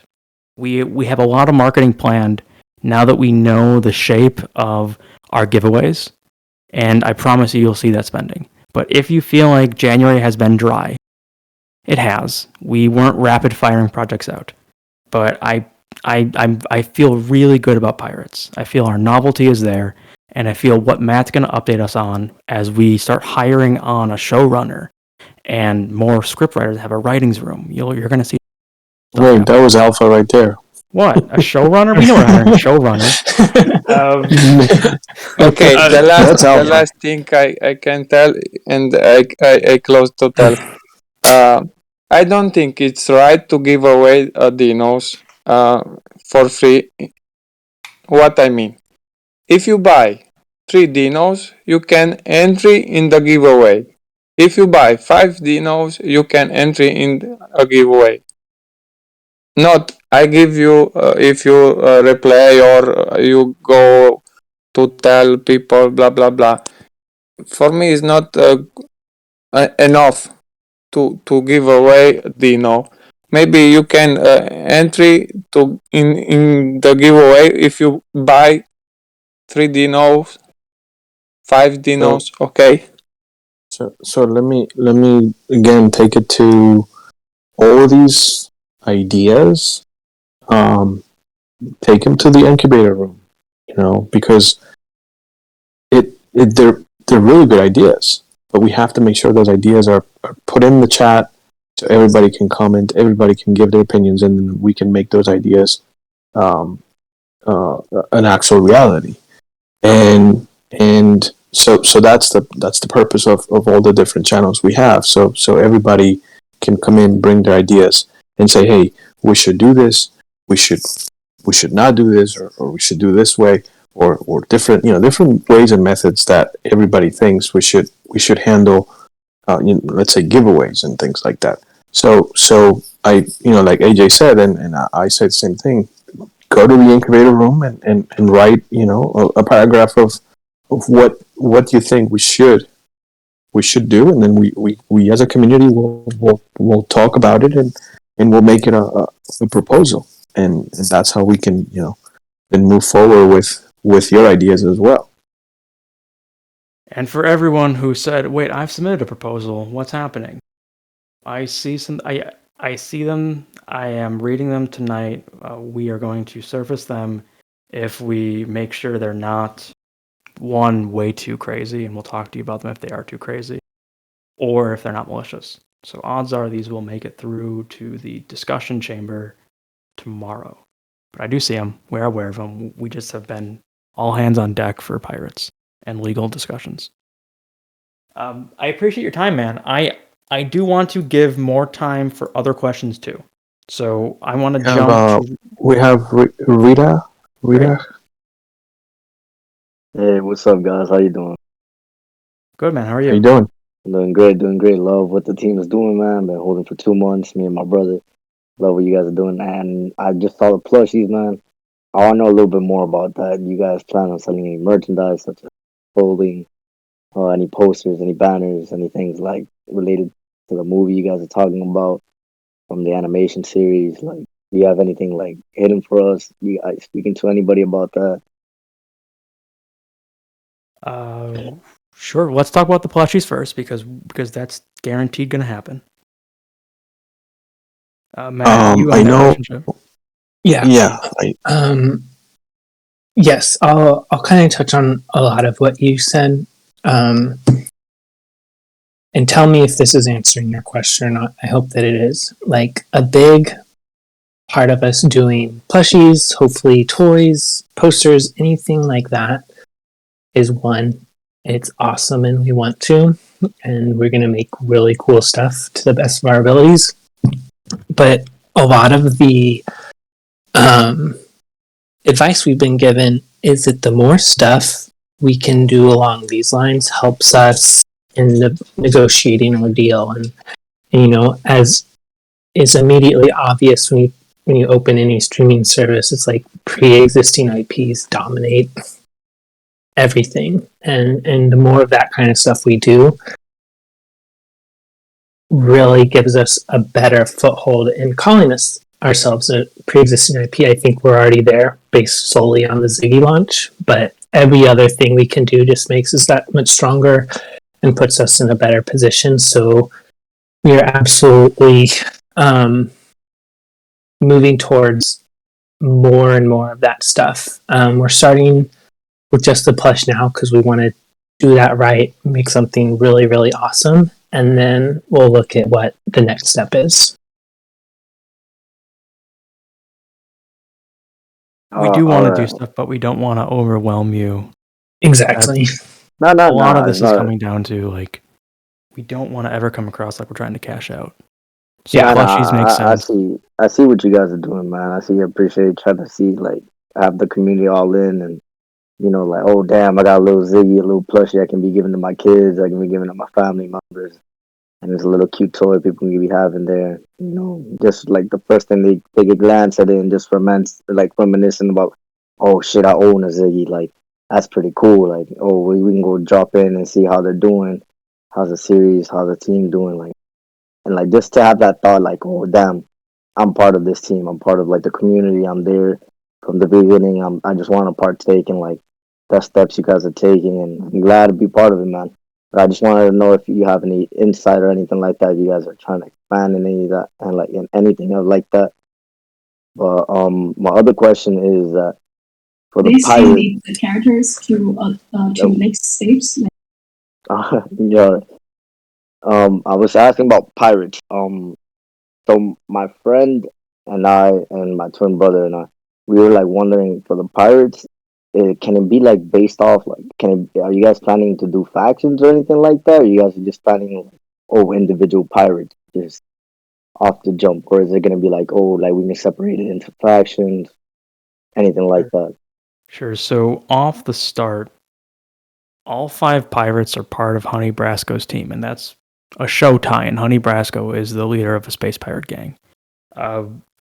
We have a lot of marketing planned now that we know the shape of our giveaways. And I promise you'll see that spending. But if you feel like January has been dry, it has. We weren't rapid firing projects out. But I feel really good about Pirates. I feel our novelty is there, and I feel what Matt's going to update us on as we start hiring on a showrunner and more scriptwriters have a writings room. You're going to see. Wait, that was alpha right there. What? A showrunner? We know we're hiring a showrunner. Okay, the last thing I can tell, and I close to tell. I don't think it's right to give away dinos for free. What I mean, if you buy 3 dinos, you can entry in the giveaway. If you buy 5 dinos, you can entry in a giveaway. Not I give you if you replay or you go to tell people blah blah blah. For me, it's not enough to give away Dino. Maybe you can entry to in the giveaway if you buy 3 dinos, 5 dinos. Okay. So let me again take it to all of these ideas. Take them to the incubator room, because they're really good ideas, but we have to make sure those ideas are put in the chat so everybody can comment, everybody can give their opinions, and we can make those ideas um, an actual reality. And so that's the purpose of all the different channels we have. So everybody can come in, bring their ideas, and say, hey, we should do this, we should not do this, or we should do this way, or different different ways and methods that everybody thinks we should handle. Let's say giveaways and things like that. So I like AJ said, and I said the same thing. Go to the incubator room and write a paragraph of what you think we should do, and then we as a community will talk about it and we'll make it a proposal, and that's how we can then move forward with your ideas as well. And for everyone who said, "Wait, I've submitted a proposal. What's happening?" I see I see them. I am reading them tonight. We are going to surface them if we make sure they're not way too crazy, and we'll talk to you about them if they are too crazy, or if they're not malicious. So odds are these will make it through to the discussion chamber tomorrow. But I do see them. We're aware of them. We just have been all hands on deck for pirates and legal discussions. I appreciate your time, man. I do want to give more time for other questions too. So I want to jump. We have Rita. Great. Hey, what's up, guys? How you doing? Good, man. How are How you? you doing? Doing great, doing great. Love what the team is doing, man. Been holding for 2 months, me and my brother. Love what you guys are doing. And I just saw the plushies, man. I want to know a little bit more about that. You guys plan on selling any merchandise, such as clothing, any posters, any banners, any things like related to the movie you guys are talking about from the animation series? Like, do you have anything like hidden for us? You guys speaking to anybody about that? Sure. Let's talk about the plushies first because that's guaranteed going to happen. Matt, you have I that know. relationship. Yeah. I Yes, I'll kind of touch on a lot of what you said, and tell me if this is answering your question or not. I hope that it is. Like, a big part of us doing plushies, hopefully toys, posters, anything like that is, one, it's awesome and we want to, and we're going to make really cool stuff to the best of our abilities. But a lot of the advice we've been given is that the more stuff we can do along these lines helps us in negotiating our deal. And as is immediately obvious when you open any streaming service, it's like pre-existing IPs dominate everything, and the more of that kind of stuff we do really gives us a better foothold in calling ourselves a pre-existing IP. I think we're already there based solely on the Ziggy launch, but every other thing we can do just makes us that much stronger and puts us in a better position. So we are absolutely moving towards more and more of that stuff. We're starting with just the plush now because we want to do that right, make something really, really awesome, and then we'll look at what the next step is. We do want to do Alright. stuff, but we don't want to overwhelm you. Exactly. No, A lot of this is coming down to, like, we don't want to ever come across like we're trying to cash out. So Yeah, plushies make sense. I see what you guys are doing, man. I appreciate trying to see, like, have the community all in, and like, oh damn, I got a little Ziggy, a little plushie I can be giving to my kids, I can be giving to my family members, and it's a little cute toy people can be having there. Just like the first thing they take a glance at it and just reminiscing about, oh shit, I own a Ziggy. Like, that's pretty cool. Like, oh, we can go drop in and see how they're doing, how's the series, how's the team doing, like, and like just to have that thought, like, oh damn, I'm part of this team. I'm part of like the community. I'm there from the beginning. I just want to partake in like the steps you guys are taking, and I'm glad to be part of it, man. But I just wanted to know if you have any insight or anything like that. If you guys are trying to expand in any of that and like in anything like that. But my other question is that for They the still pirates. need the characters to next stage. Yeah. I was asking about pirates. So my friend and I and my twin brother and I, we were like wondering for the pirates, can it be like based off like are you guys planning to do factions or anything like that? Or you guys are just planning individual pirates just off the jump, or is it gonna be like like we can separate it into factions, anything like that? Sure. So off the start, all 5 pirates are part of Honey Brasco's team, and that's a show tie-in. Honey Brasco is the leader of a space pirate gang.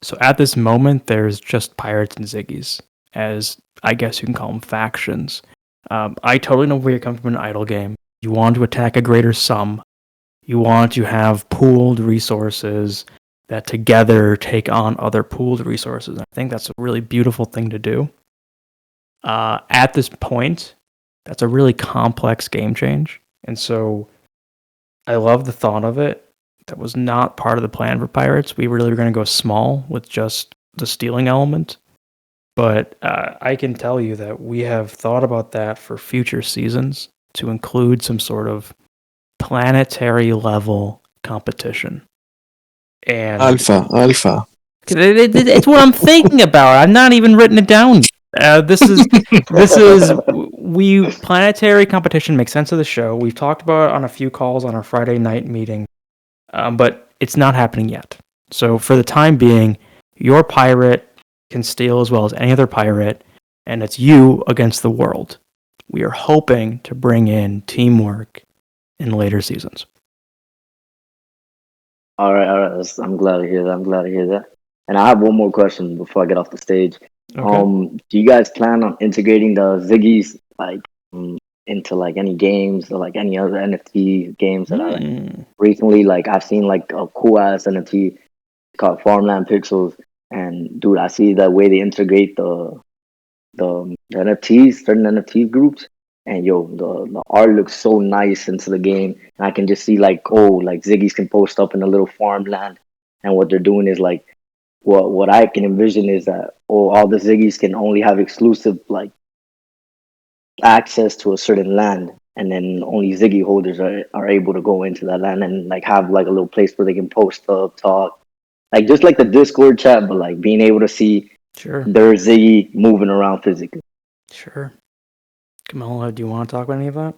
So at this moment, there's just pirates and Ziggies, as I guess you can call them factions. I totally know where you come from in an idle game. You want to attack a greater sum. You want to have pooled resources that together take on other pooled resources. I think that's a really beautiful thing to do. At this point, that's a really complex game change. And so I love the thought of it. That was not part of the plan for Pirates. We really were going to go small with just the stealing element. But I can tell you that we have thought about that for future seasons to include some sort of planetary level competition. And Alpha. it's what I'm thinking about. I've not even written it down. This is planetary competition makes sense of the show. We've talked about it on a few calls on our Friday night meeting, but it's not happening yet. So for the time being, your pirate can steal as well as any other pirate, and it's you against the world. We are hoping to bring in teamwork in later seasons. All right. I'm glad to hear that. And I have one more question before I get off the stage. Okay. Do you guys plan on integrating the Ziggies like into like any games or like any other NFT games that I recently like? I've seen like a cool ass NFT called Farmland Pixels, and dude, I see the way they integrate the NFTs, certain NFT groups, and the art looks so nice into the game. And I can just see like Ziggies can post up in a little farmland, and what they're doing is like what I can envision is that all the Ziggies can only have exclusive like access to a certain land, and then only Ziggy holders are able to go into that land and like have like a little place where they can post up, talk, like just like the Discord chat, but like being able to see Sure. their Ziggy moving around physically. Sure. Kamala, do you want to talk about any of that?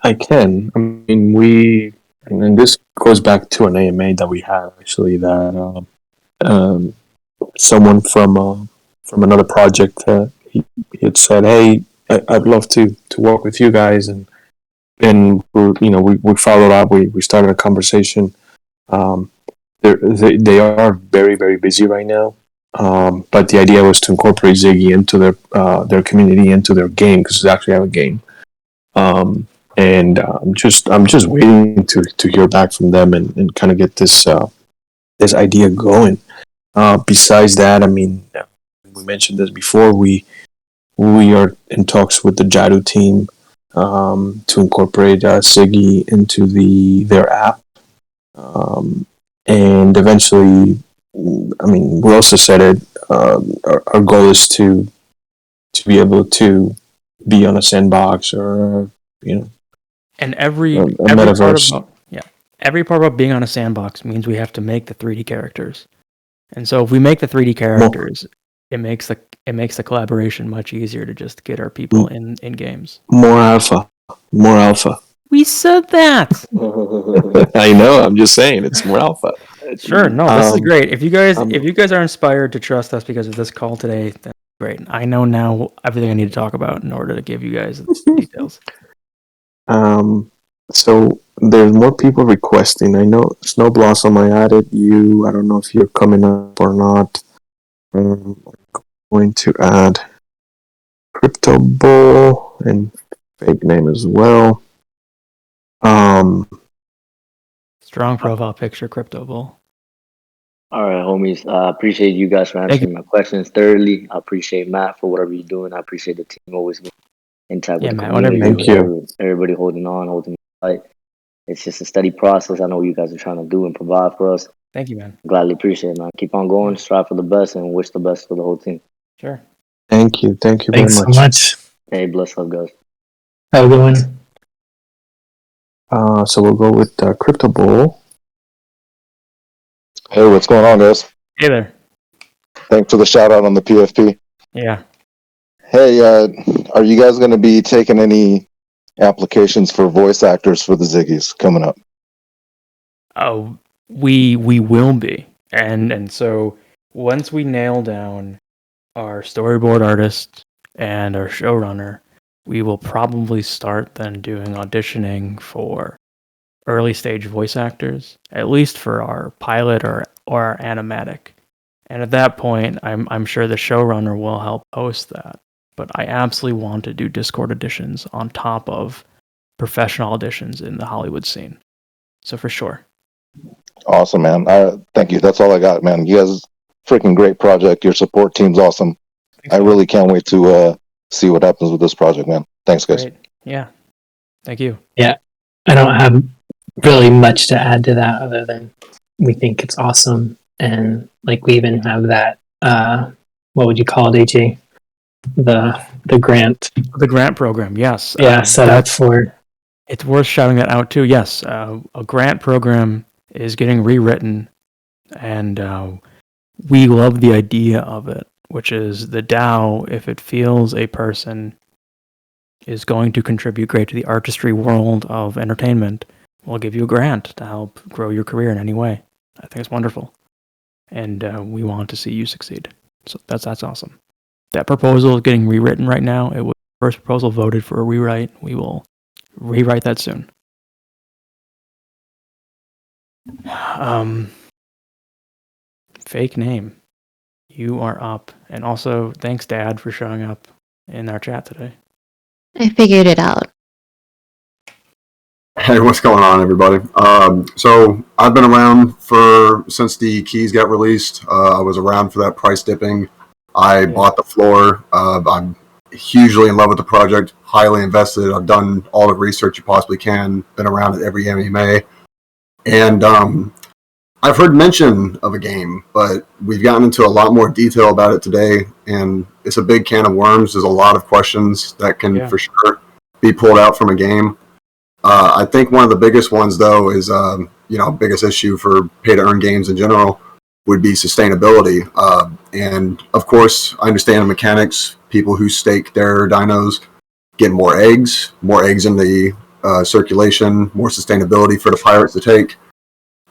I can. I mean, and this goes back to an AMA that we had actually. That someone from another project he had said, "Hey, I'd love to work with you guys," and we followed up. We started a conversation. They are very, very busy right now. But the idea was to incorporate Ziggy into their community, into their game, because they actually have a game. And I'm just waiting to hear back from them and kind of get this idea going. Besides that, I mean, we mentioned this before. We are in talks with the Jadu team to incorporate Ziggy into their app, and eventually, I mean, we also said it. Our goal is to be able to be on a sandbox or And every a metaverse. metaverse. Every part about being on a sandbox means we have to make the 3D characters. And so if we make the 3D characters, it makes the collaboration much easier to just get our people in games. More alpha. We said that. I know. I'm just saying it's more alpha. Sure. No, this is great. If you guys are inspired to trust us because of this call today, that's great. I know now everything I need to talk about in order to give you guys the details. So there's more people requesting. I know Snow Blossom, I added you. I don't know if you're coming up or not. I'm going to add Crypto Bull and fake name as well. Strong profile picture, Crypto Bull. All right, homies. I appreciate you guys for answering my questions thoroughly. I appreciate Matt for whatever you're doing. I appreciate the team always being intact with the Matt, community. Thank you. Everybody holding on, holding tight. It's just a steady process. I know what you guys are trying to do and provide for us. Thank you, man. Gladly appreciate it, man. Keep on going, strive for the best, and wish the best for the whole team. Sure. Thank you very Thanks so much. Hey, bless up, guys. Have a good one. So we'll go with Crypto Bull. Hey, what's going on, guys? Hey there. Thanks for the shout out on the PFP. Yeah. Hey, are you guys going to be taking any applications for voice actors for the Ziggies coming up? Oh, we will be, and so once we nail down our storyboard artist and our showrunner, we will probably start then doing auditioning for early stage voice actors, at least for our pilot or our animatic. And at that point, I'm sure the showrunner will help host that. But I absolutely want to do Discord auditions on top of professional auditions in the Hollywood scene. So for sure. Awesome, man. Thank you. That's all I got, man. You guys, freaking great project. Your support team's awesome. Thanks, I man. really can't wait to see what happens with this project, man. Thanks, guys. Great. Yeah. Thank you. I don't have really much to add to that other than we think it's awesome. And like we even have that, what would you call it, AJ? The grant. The grant program, yes. Yeah, set up for. It's worth shouting that out too. Yes, a grant program is getting rewritten, and we love the idea of it, which is the DAO, if it feels a person is going to contribute great to the artistry world of entertainment, we'll give you a grant to help grow your career in any way. I think it's wonderful, and we want to see you succeed. So that's awesome. That proposal is getting rewritten right now. It was the first proposal voted for a rewrite. We will rewrite that soon. Fake name. You are up. And also, thanks, Dad, for showing up in our chat today. I figured it out. Hey, what's going on, everybody? So I've been around since the keys got released. I was around for that price dipping. I bought the floor. I'm hugely in love with the project, highly invested. I've done all the research you possibly can, been around at every AMA. And I've heard mention of a game, but we've gotten into a lot more detail about it today, and it's a big can of worms. There's a lot of questions that can for sure be pulled out from a game. I think one of the biggest ones, though, is biggest issue for pay-to-earn games in general would be sustainability. And of course, I understand the mechanics. People who stake their dinos get more eggs in the circulation, more sustainability for the pirates to take,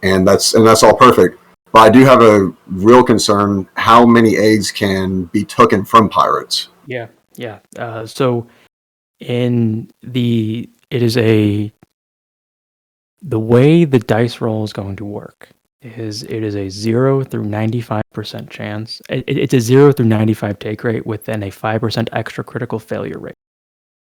and that's all perfect. But I do have a real concern: how many eggs can be taken from pirates? Yeah. So the way the dice roll is going to work is it is a 0 through 95% chance. It's a 0 through 95 take rate with then a 5% extra critical failure rate.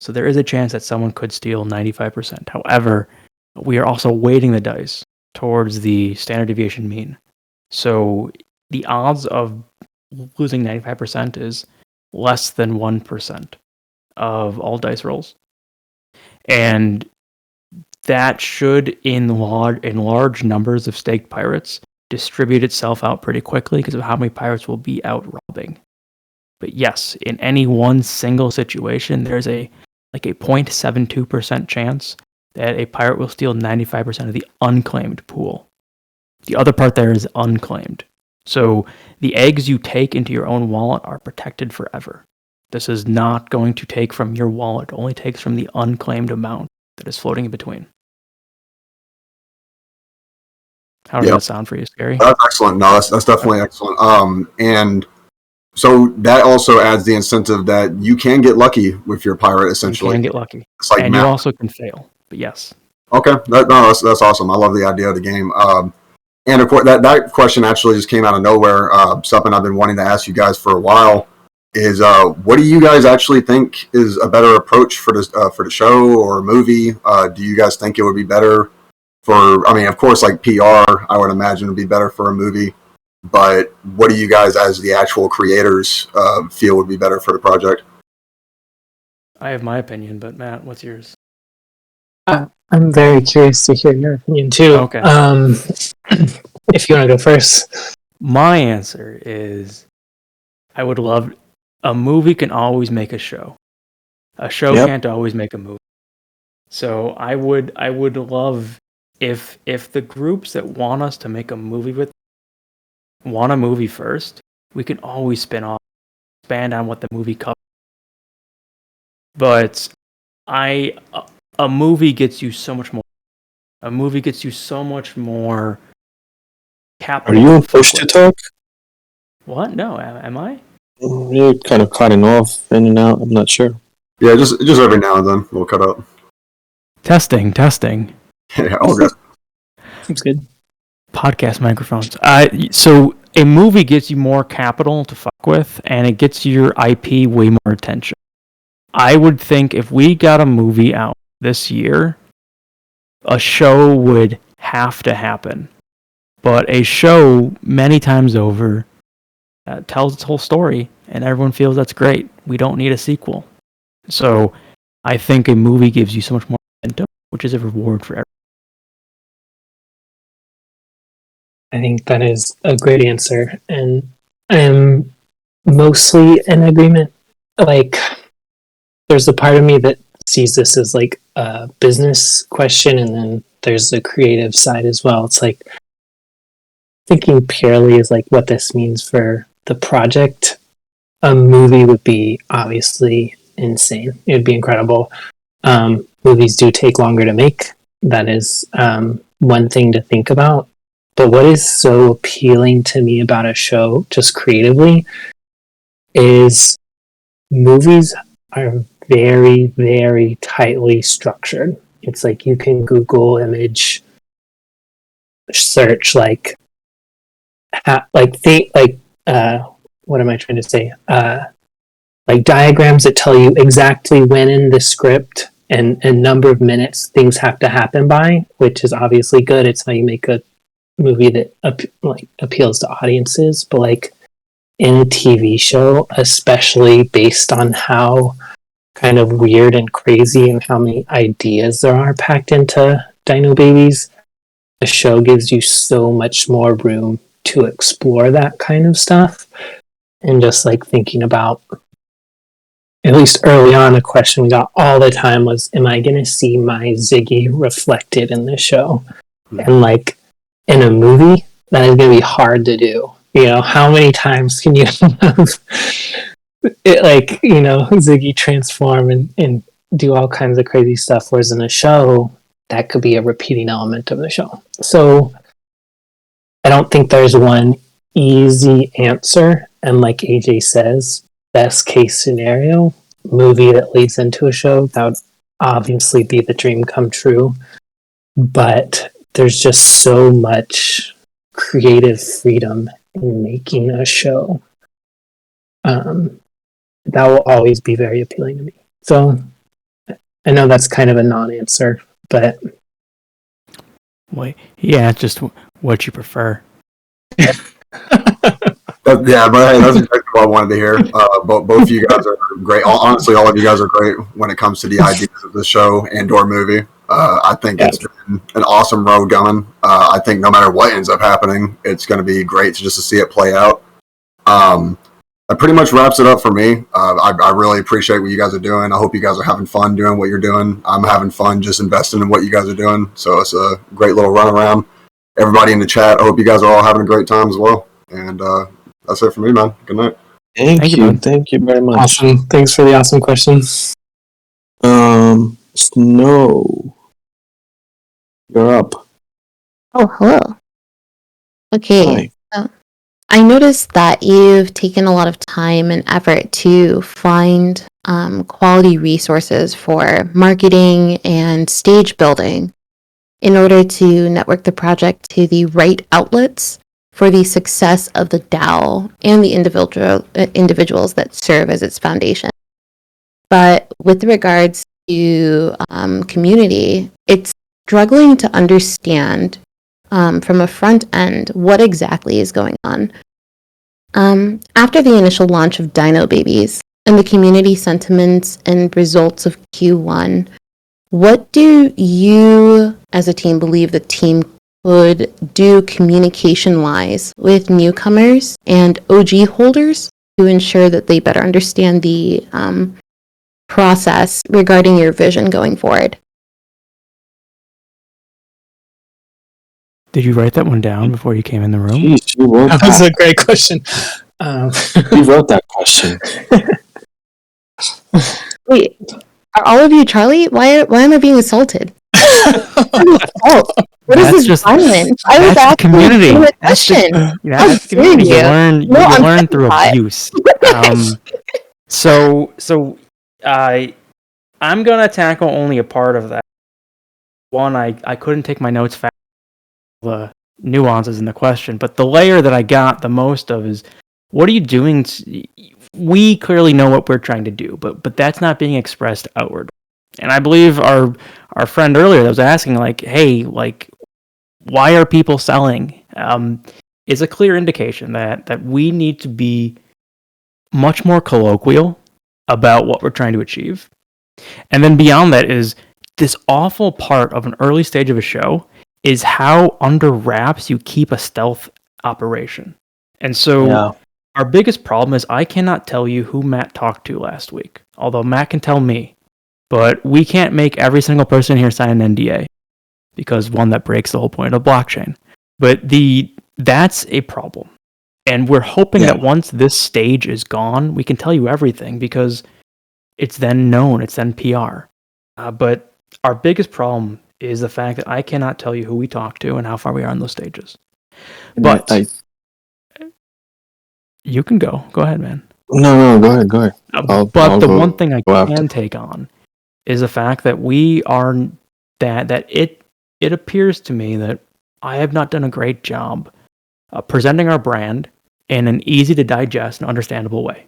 So there is a chance that someone could steal 95%. However, we are also weighting the dice towards the standard deviation mean. So the odds of losing 95% is less than 1% of all dice rolls. And that should, in large numbers of staked pirates, distribute itself out pretty quickly because of how many pirates will be out robbing. But yes, in any one single situation, there's a 0.72% chance that a pirate will steal 95% of the unclaimed pool. The other part there is unclaimed. So the eggs you take into your own wallet are protected forever. This is not going to take from your wallet. It only takes from the unclaimed amount that is floating in between. How does that sound for you, Scary? That's excellent. No, that's definitely excellent. And so that also adds the incentive that you can get lucky with your pirate, essentially. You can get lucky. It's like and you also can fail, but yes. Okay, that's awesome. I love the idea of the game. And of course, that question actually just came out of nowhere. Something I've been wanting to ask you guys for a while is, what do you guys actually think is a better approach for the show or movie? Do you guys think it would be better of course, like PR, I would imagine would be better for a movie. But what do you guys, as the actual creators, feel would be better for the project? I have my opinion, but Matt, what's yours? I'm very curious to hear your opinion too. Okay. if you want to go first. My answer is I would love a movie can always make a show. A show can't always make a movie. So I would love if the groups that want us to make a movie with want a movie first, we can always expand on what the movie covers. But a movie gets you so much more. A movie gets you so much more capital. Are you on push to talk? What? No, am I? You're kind of cutting off in and out. I'm not sure. Yeah, just every now and then we'll cut up. Testing. Yeah, all good. Seems good. Podcast microphones. So a movie gets you more capital to fuck with, and it gets your IP way more attention. I would think if we got a movie out this year, a show would have to happen. But a show, many times over, tells its whole story, and everyone feels that's great. We don't need a sequel. So I think a movie gives you so much more momentum, which is a reward for everyone. I think that is a great answer, and I'm mostly in agreement. Like, there's a part of me that sees this as like a business question, and then there's the creative side as well. It's like thinking purely is like what this means for the project. A movie would be obviously insane. It would be incredible. Movies do take longer to make. That is one thing to think about. But what is so appealing to me about a show, just creatively, is movies are very, very tightly structured. It's like you can Google image search what am I trying to say? Like diagrams that tell you exactly when in the script and number of minutes things have to happen by, which is obviously good. It's how you make a movie that appeals to audiences. But like in a TV show, especially based on how kind of weird and crazy and how many ideas there are packed into Dino Babies, the show gives you so much more room to explore that kind of stuff. And just like thinking about, at least early on, a question we got all the time was, am I going to see my Ziggy reflected in the show? And like in a movie, that is going to be hard to do. You know, how many times can you have it, like, you know, Ziggy transform and do all kinds of crazy stuff, whereas in a show, that could be a repeating element of the show. So I don't think there's one easy answer. And like AJ says, best case scenario, movie that leads into a show, that would obviously be the dream come true. But there's just so much creative freedom in making a show. That will always be very appealing to me. So I know that's kind of a non-answer, but... Wait, yeah, just what you prefer. Yeah, but hey, that's exactly what I wanted to hear. Both of you guys are great. Honestly, all of you guys are great when it comes to the ideas of the show and/or movie. I think it's been an awesome road going. I think no matter what ends up happening, it's going to be great to see it play out. That pretty much wraps it up for me. I really appreciate what you guys are doing. I hope you guys are having fun doing what you're doing. I'm having fun just investing in what you guys are doing. So it's a great little run around. Everybody in the chat, I hope you guys are all having a great time as well. And that's it for me, man. Good night. Thank you. Thank you very much. Awesome. Thanks for the awesome questions. Snow. You're up. Oh, hello. Okay. I noticed that you've taken a lot of time and effort to find quality resources for marketing and stage building in order to network the project to the right outlets for the success of the DAO and the individuals that serve as its foundation. But with regards to community, it's struggling to understand from a front end what exactly is going on. After the initial launch of Dino Babies and the community sentiments and results of Q1, what do you as a team believe the team would do communication-wise with newcomers and OG holders to ensure that they better understand the process regarding your vision going forward. Did you write that one down before you came in the room? Jeez, you wrote That was a great question. You wrote that question. Wait, are all of you Charlie? Why am I being assaulted? What is That's this violence? I was That's the asking community. you a That's the, question. that's the How dare community. You you? learn. No, you I'm learn through not. abuse. I'm gonna tackle only a part of that. One, I couldn't take my notes fast. The nuances in the question, but the layer that I got the most of is, what are you doing? We clearly know what we're trying to do, but that's not being expressed outward. And I believe our friend earlier that was asking, like, hey, like, why are people selling? Is a clear indication that we need to be much more colloquial about what we're trying to achieve. And then beyond that is this awful part of an early stage of a show is how under wraps you keep a stealth operation. And so our biggest problem is I cannot tell you who Matt talked to last week, although Matt can tell me. But we can't make every single person here sign an NDA because, one, that breaks the whole point of blockchain. But that's a problem. And we're hoping that once this stage is gone, we can tell you everything because it's then known, it's then PR. But our biggest problem is the fact that I cannot tell you who we talked to and how far we are on those stages. But you can go. Go ahead, man. No, go ahead. But the one thing I can take on is the fact that we are that it appears to me that I have not done a great job presenting our brand in an easy to digest and understandable way.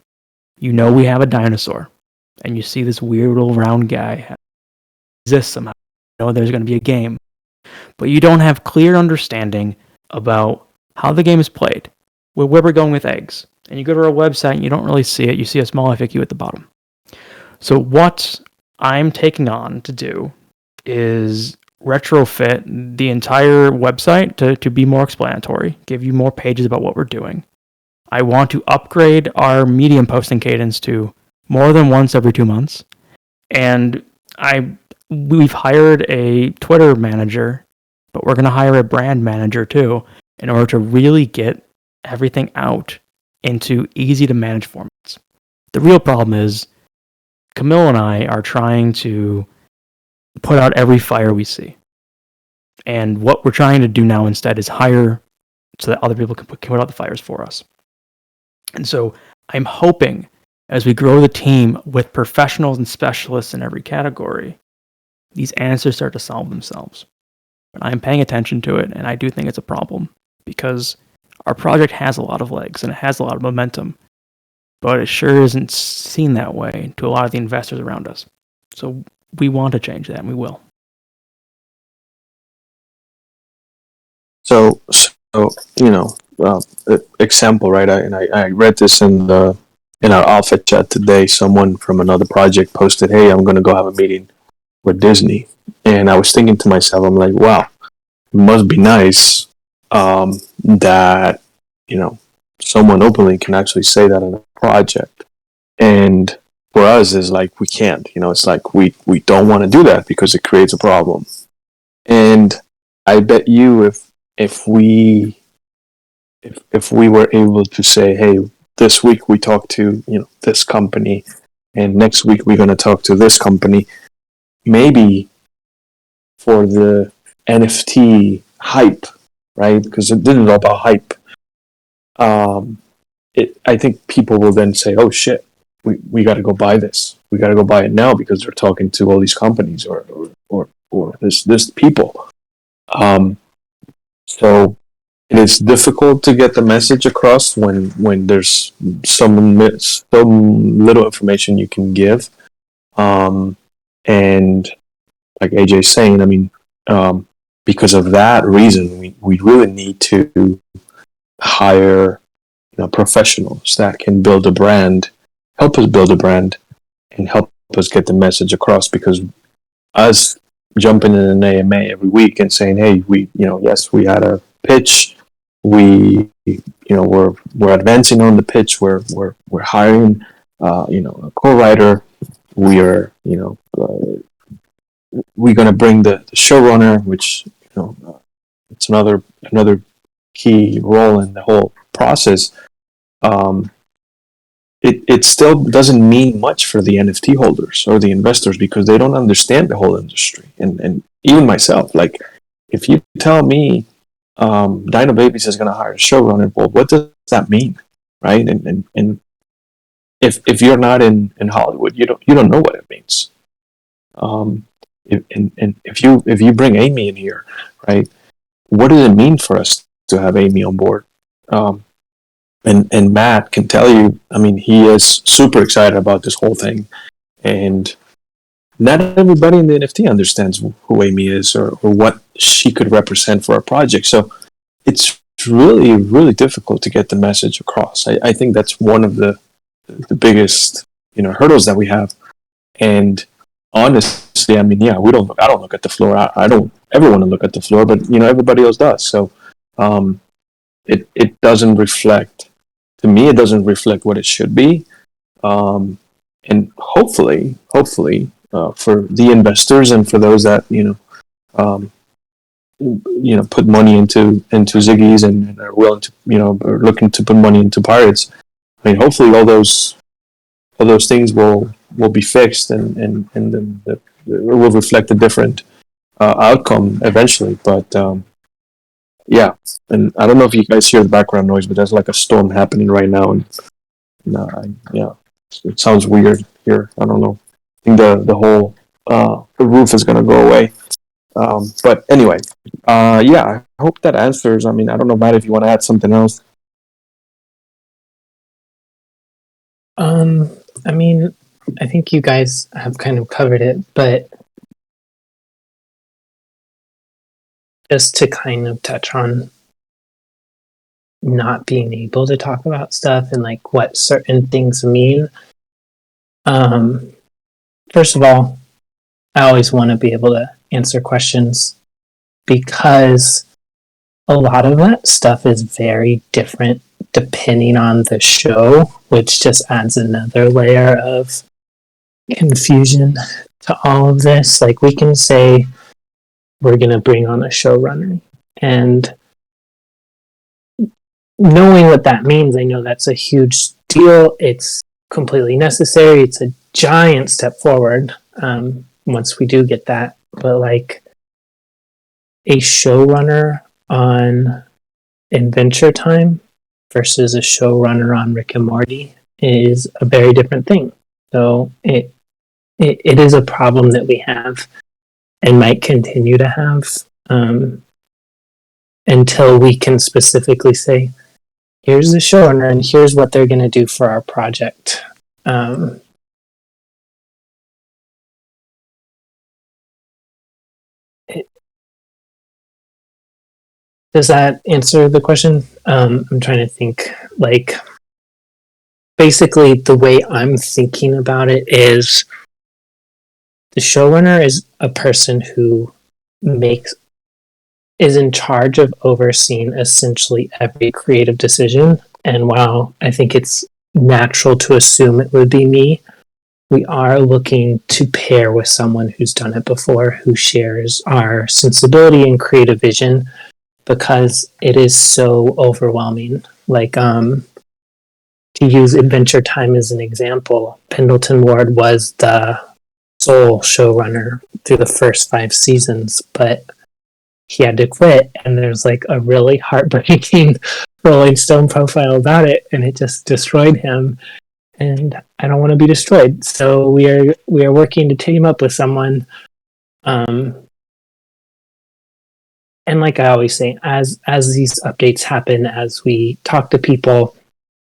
You know, we have a dinosaur, and you see this weird little round guy exist somehow. You know, there's going to be a game, but you don't have clear understanding about how the game is played, where we're going with eggs. And you go to our website and you don't really see it. You see a small FAQ at the bottom. So what I'm taking on to do is retrofit the entire website to be more explanatory, give you more pages about what we're doing. I want to upgrade our Medium posting cadence to more than once every 2 months. And we've hired a Twitter manager, but we're going to hire a brand manager too in order to really get everything out into easy to manage formats. The real problem is Camille and I are trying to put out every fire we see. And what we're trying to do now instead is hire so that other people can put out the fires for us. And so I'm hoping as we grow the team with professionals and specialists in every category, these answers start to solve themselves. But I'm paying attention to it, and I do think it's a problem because our project has a lot of legs and it has a lot of momentum, but it sure isn't seen that way to a lot of the investors around us. So we want to change that, and we will. So you know, example, right? I read this in our alpha chat today. Someone from another project posted, "Hey, I'm going to go have a meeting with Disney," and I was thinking to myself, I'm like, "Wow, it must be nice that someone openly can actually say that on a project." And for us, is like we can't. It's like we don't want to do that because it creates a problem. And I bet you if we were able to say, hey, this week we talked to this company, and next week we're going to talk to this company, maybe for the NFT hype, right? Because this is all about hype. I think people will then say, oh shit, we got to go buy this. We got to go buy it now because they're talking to all these companies or this people. So it is difficult to get the message across when there's some little information you can give. And like AJ's saying, I mean, because of that reason, we really need to hire professionals that can build a brand, help us build a brand, and help us get the message across. Because us jumping in an AMA every week and saying, "Hey, yes, we had a pitch. We're advancing on the pitch. We're hiring, a co-writer. We are, we're going to bring the showrunner, which it's another key role in the whole process." It still doesn't mean much for the NFT holders or the investors because they don't understand the whole industry. And even myself, like, if you tell me Dino Babies is going to hire a showrunner, well, what does that mean, right? And if you're not in Hollywood, you don't know what it means. If you bring Amy in here, right? What does it mean for us to have Amy on board? And Matt can tell you, I mean, he is super excited about this whole thing. And not everybody in the NFT understands who Amy is or what she could represent for a project. So it's really, really difficult to get the message across. I think that's one of the biggest, hurdles that we have. And honestly, I mean, yeah, I don't look at the floor. I don't ever want to look at the floor, but everybody else does. So it doesn't reflect. To me, it doesn't reflect what it should be, and hopefully, for the investors and for those that put money into Ziggy's and are willing to are looking to put money into Pirates. I mean, hopefully, all those things will be fixed and then will reflect a different outcome eventually. But yeah, and I don't know if you guys hear the background noise, but there's like a storm happening right now, and it sounds weird here. I don't know. I think the whole the roof is gonna go away. But anyway, I hope that answers. I mean, I don't know, Matt, if you want to add something else. I mean, I think you guys have kind of covered it, but just to kind of touch on not being able to talk about stuff and like what certain things mean. First of all, I always want to be able to answer questions because a lot of that stuff is very different depending on the show, which just adds another layer of confusion to all of this. Like, we can say we're going to bring on a showrunner, and knowing what that means, I know that's a huge deal. It's completely necessary. It's a giant step forward once we do get that. But like, a showrunner on Adventure Time versus a showrunner on Rick and Morty is a very different thing. So it is a problem that we have and might continue to have until we can specifically say, here's the showrunner and here's what they're going to do for our project. Does that answer the question? I'm trying to think. Like, basically, the way I'm thinking about it is the showrunner is a person who is in charge of overseeing essentially every creative decision. And while I think it's natural to assume it would be me, we are looking to pair with someone who's done it before, who shares our sensibility and creative vision, because it is so overwhelming. Like, to use Adventure Time as an example, Pendleton Ward was the sole showrunner through the first 5 seasons, but he had to quit, and there's like a really heartbreaking Rolling Stone profile about it, and it just destroyed him. And I don't want to be destroyed, so we are working to team up with someone. And like I always say, as these updates happen, as we talk to people,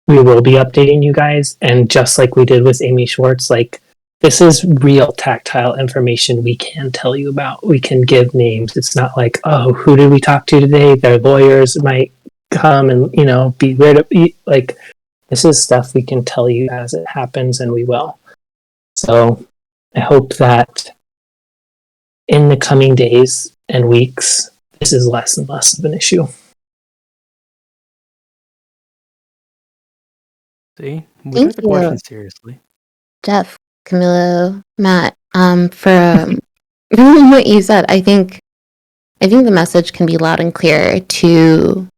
we will be updating you guys. And just like we did with Amy Schwartz, like, this is real tactile information we can tell you about. We can give names. It's not like, oh, who did we talk to today? Their lawyers might come and, be weird. Like, this is stuff we can tell you as it happens, and we will. So I hope that in the coming days and weeks, this is less and less of an issue. See, we Thank took the you. question seriously. Jeff, Camilo, Matt, for what you said. I think the message can be loud and clear to,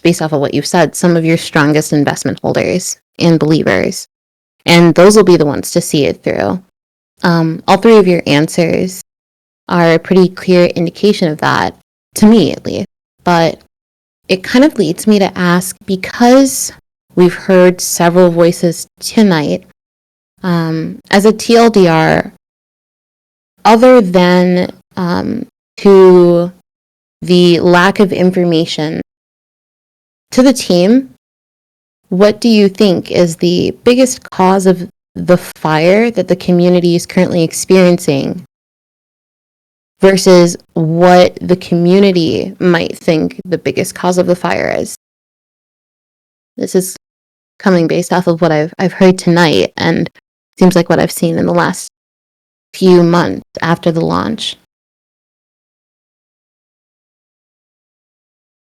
based off of what you've said, some of your strongest investment holders and believers, and those will be the ones to see it through. All three of your answers are a pretty clear indication of that, to me at least. But it kind of leads me to ask, because we've heard several voices tonight, as a TLDR, other than to the lack of information to the team, what do you think is the biggest cause of the fire that the community is currently experiencing versus what the community might think the biggest cause of the fire is? This is coming based off of what I've heard tonight, and seems like what I've seen in the last few months after the launch.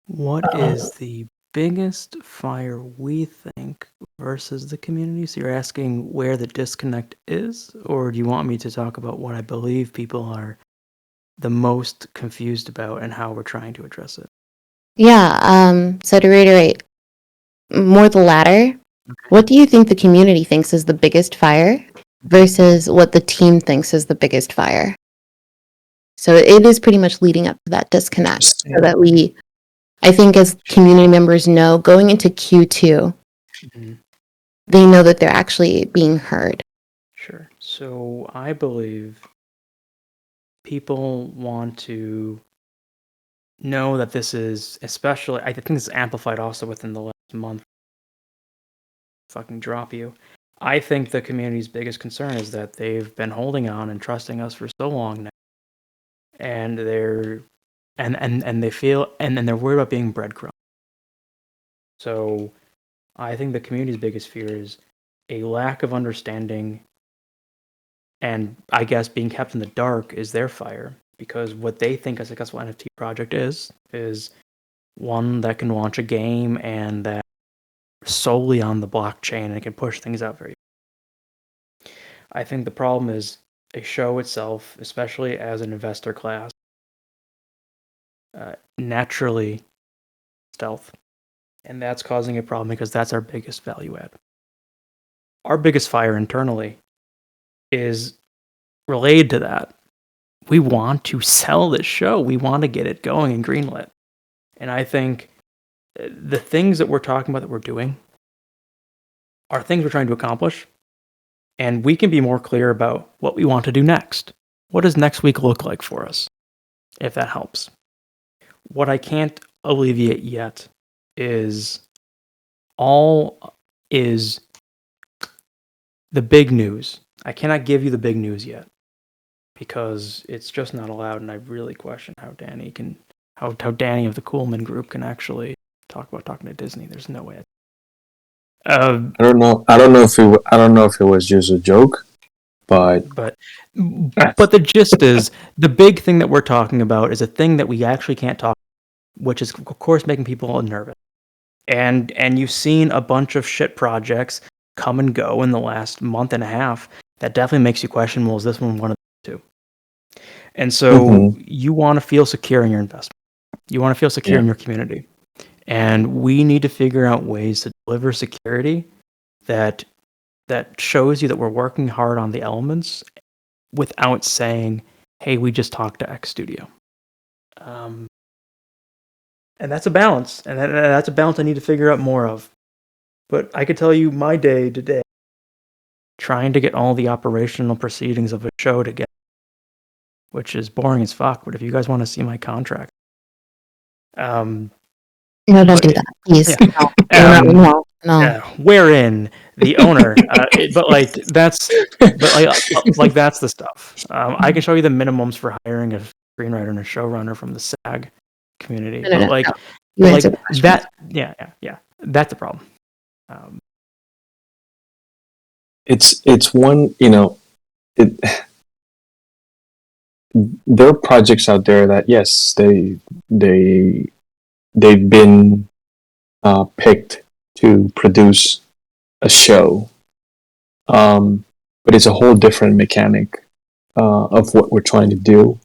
What is the biggest fire we think versus the community? So you're asking where the disconnect is, or do you want me to talk about what I believe people are the most confused about and how we're trying to address it? Yeah, so to reiterate, more the latter. Okay. What do you think the community thinks is the biggest fire versus what the team thinks is the biggest fire? So it is pretty much leading up to that disconnect, so that I think as community members know, going into Q2, they know that they're actually being heard. Sure. So I believe people want to know that this is, especially, I think it's amplified also within the last month. Fucking drop you. I think the community's biggest concern is that they've been holding on and trusting us for so long now, and they're they feel and they're worried about being breadcrumbed. So I think the community's biggest fear is a lack of understanding, and I guess being kept in the dark is their fire, because what they think a successful NFT project is one that can launch a game and that solely on the blockchain and it can push things out very. I think the problem is a show itself, especially as an investor class, naturally stealth, and that's causing a problem because that's our biggest value add. Our biggest fire internally is related to that. We want to sell this show. We want to get it going and greenlit. And I think the things that we're talking about that we're doing are things we're trying to accomplish. And we can be more clear about what we want to do next. What does next week look like for us, if that helps? What I can't alleviate yet is the big news. I cannot give you the big news yet because it's just not allowed, and I really question how Danny of the Coolman Group can actually talk about talking to Disney. There's no way. I don't know if it was just a joke, but the gist is the big thing that we're talking about is a thing that we actually can't talk, which is of course making people nervous. And you've seen a bunch of shit projects come and go in the last month and a half that definitely makes you question, well, is this one of the two? And so you want to feel secure in your investment. You want to feel secure in your community. And we need to figure out ways to deliver security that shows you that we're working hard on the elements without saying, hey, we just talked to X studio. And that's a balance. And that's a balance I need to figure out more of. But I could tell you my day to day trying to get all the operational proceedings of a show together, which is boring as fuck. But if you guys want to see my contract, no, don't do that, please. Yeah. No. Wherein the owner, that's the stuff. I can show you the minimums for hiring a screenwriter and a showrunner from the SAG community. That, that's the problem. It's one, there are projects out there that yes, they've been picked to produce a show, but it's a whole different mechanic of what we're trying to do.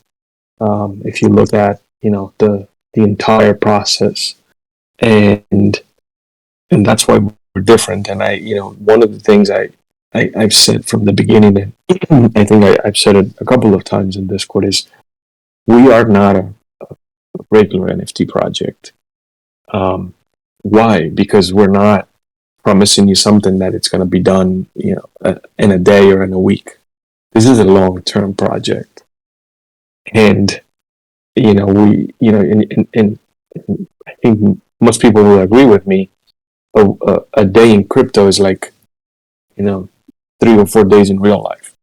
If you look at the entire process, and that's why we're different. And one of the things I've said from the beginning, and I think I've said it a couple of times in Discord, is we are not a regular NFT project. Why? Because we're not promising you something that it's going to be done, in a day or in a week. This is a long-term project, and and I think most people will agree with me. A day in crypto is like 3 or 4 days in real life,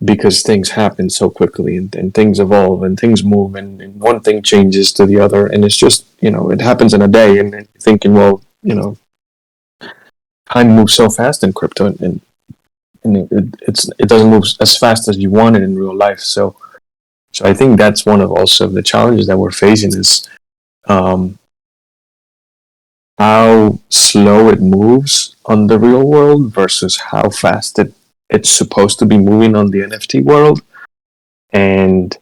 because things happen so quickly, and things evolve and things move, and one thing changes to the other, and it's just it happens in a day, and you're thinking, well, time moves so fast in crypto, and it doesn't move as fast as you want it in real life. So I think that's one of also the challenges that we're facing is how slow it moves on the real world versus how fast it's supposed to be moving on the NFT world, and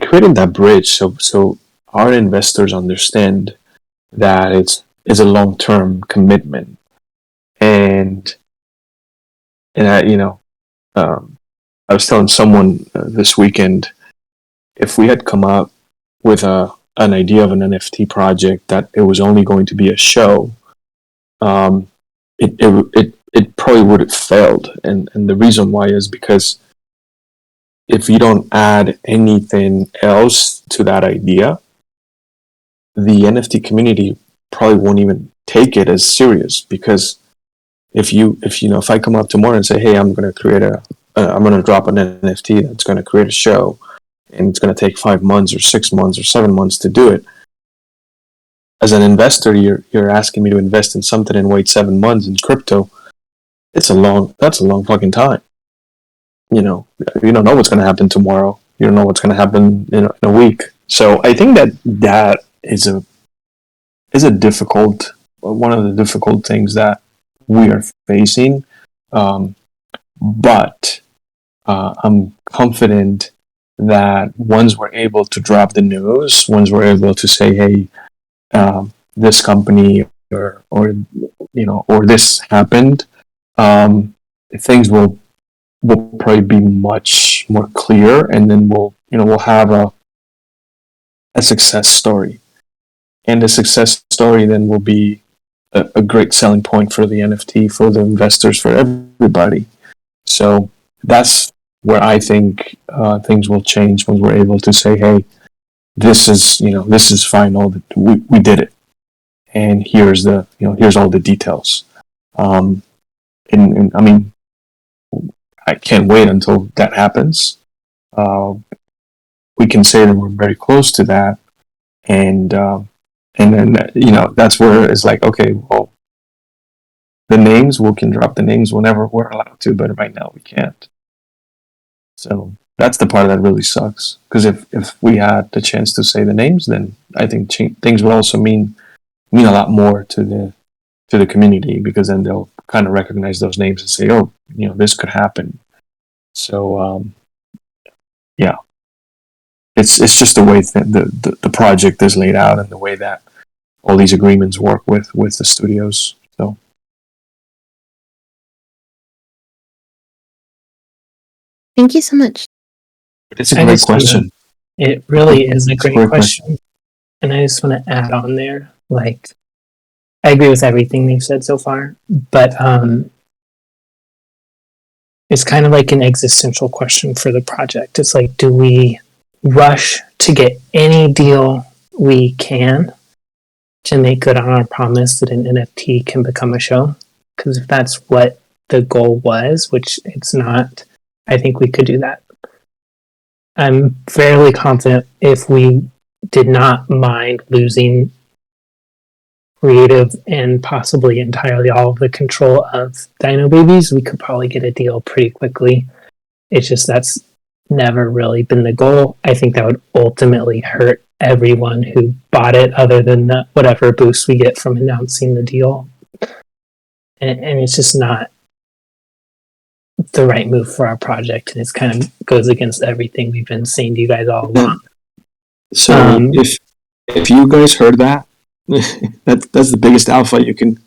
creating that bridge so our investors understand that it's a long-term commitment. And I was telling someone this weekend, if we had come up with an idea of an NFT project that it was only going to be a show, it probably would have failed. And the reason why is because if you don't add anything else to that idea, the NFT community probably won't even take it as serious. Because if I come up tomorrow and say, hey, I'm going to drop an NFT that's going to create a show, and it's going to take 5 months or 6 months or 7 months to do it. As an investor, you're asking me to invest in something and wait 7 months in crypto. That's a long fucking time. You don't know what's going to happen tomorrow. You don't know what's going to happen in a week. So I think that is a difficult, one of the difficult things that we are facing. But I'm confident that once we're able to drop the news, once we're able to say, hey, this company or this happened, things will probably be much more clear, and then we'll have a success story, and the success story then will be a great selling point for the NFT, for the investors, for everybody. So that's where I think things will change when we're able to say, hey, this is final, we did it, and here's all the details. And I mean, I can't wait until that happens. We can say that we're very close to that, and then that's where it's like, okay, well, the names, we can drop the names whenever we're allowed to, but right now we can't. So that's the part that really sucks. Because if we had the chance to say the names, then I think things would also mean a lot more to the community, because then they'll kind of recognize those names and say, oh, this could happen. So yeah, it's just the way the project is laid out, and the way that all these agreements work with the studios. So. Thank you so much. It's a great question. It really is a great question. And I just want to add on there, like, I agree with everything they've said so far, but it's kind of like an existential question for the project. It's like, do we rush to get any deal we can to make good on our promise that an NFT can become a show? Because if that's what the goal was, which it's not, I think we could do that. I'm fairly confident if we did not mind losing creative and possibly entirely all of the control of Dino Babies, we could probably get a deal pretty quickly. It's just that's never really been the goal. I think that would ultimately hurt everyone who bought it, other than the whatever boost we get from announcing the deal. And it's just not the right move for our project, and it's kind of goes against everything we've been saying to you guys all along. So if you guys heard that, that's the biggest alpha you can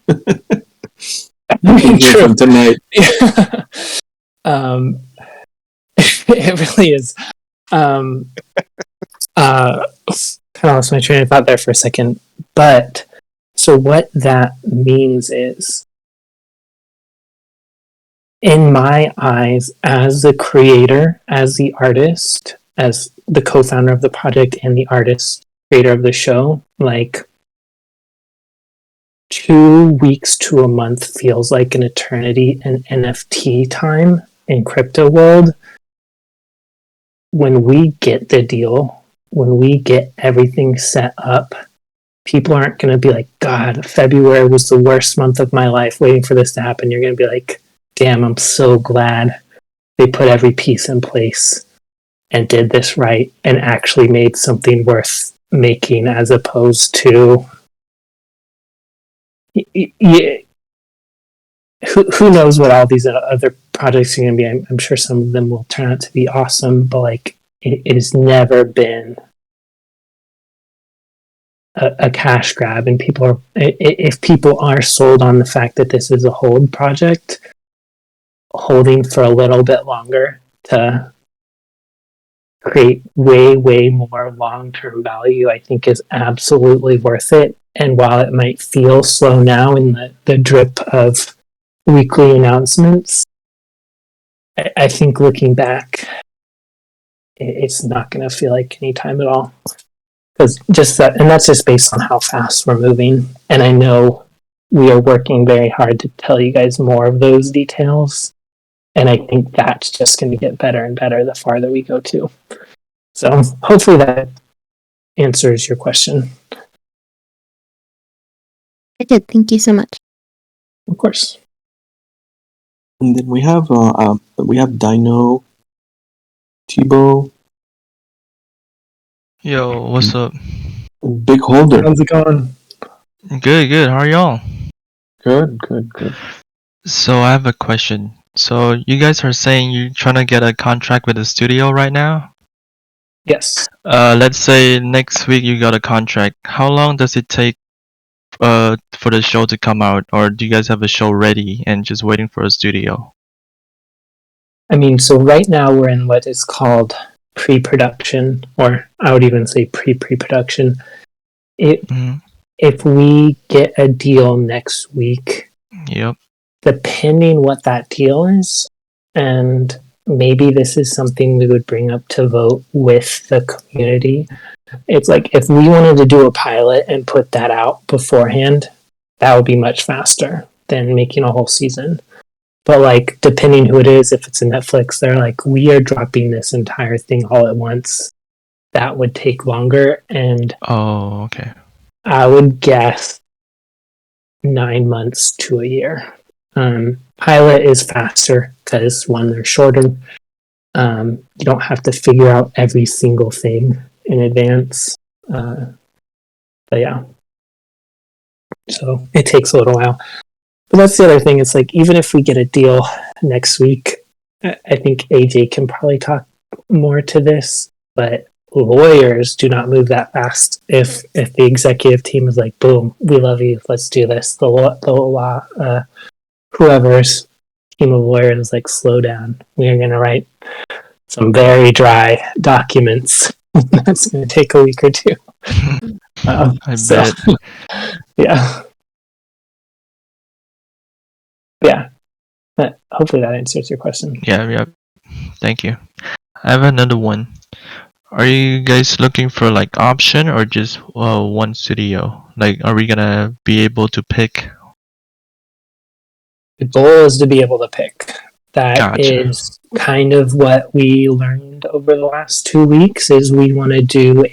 hear from tonight. It really is. Kind of lost my train of thought there for a second. But so what that means is, in my eyes, as the creator, as the artist, as the co-founder of the project and the artist, creator of the show, like 2 weeks to a month feels like an eternity in NFT time in crypto world. When we get the deal, when we get everything set up, people aren't going to be like, God, February was the worst month of my life waiting for this to happen. You're going to be like, damn, I'm so glad they put every piece in place and did this right and actually made something worth making, as opposed to who knows what all these other projects are going to be. I'm sure some of them will turn out to be awesome, but like it has never been a cash grab, and if people are sold on the fact that this is a hold project, holding for a little bit longer to create way more long-term value, I think is absolutely worth it. And while it might feel slow now in the drip of weekly announcements, I think looking back, it's not going to feel like any time at all. Because that's just based on how fast we're moving. And I know we are working very hard to tell you guys more of those details. And I think that's just going to get better and better the farther we go too. So hopefully that answers your question. I did. Thank you so much. Of course. And then we have Dino Tebow. Yo, what's up? Big holder. How's it going? Good. How are y'all? Good. So I have a question. So you guys are saying you're trying to get a contract with the studio right now? Yes. Let's say next week you got a contract. How long does it take for the show to come out, or do you guys have a show ready and just waiting for a studio? I mean, so right now we're in what is called pre-production, or I would even say pre-production. If we get a deal next week, Yep. depending what that deal is, and maybe this is something we would bring up to vote with the community. It's like, if we wanted to do a pilot and put that out beforehand, that would be much faster than making a whole season. But like, depending who it is, if it's a Netflix, they're like, we are dropping this entire thing all at once. That would take longer, and okay. I would guess 9 months to a year. Pilot is faster because, one, they're shorter. You don't have to figure out every single thing in advance. But yeah. So it takes a little while. But that's the other thing. It's like, even if we get a deal next week, I think AJ can probably talk more to this, but lawyers do not move that fast. If the executive team is like, boom, we love you, let's do this, the law, whoever's team of lawyers is like, slow down, we are going to write some very dry documents. That's going to take a week or two. I bet. Yeah. Hopefully that answers your question. Yeah. Thank you. I have another one. Are you guys looking for like option or just one studio? Like, are we gonna be able to pick? The goal is to be able to pick. That is Gotcha. kind of what we learned over the last 2 weeks. Is we want to do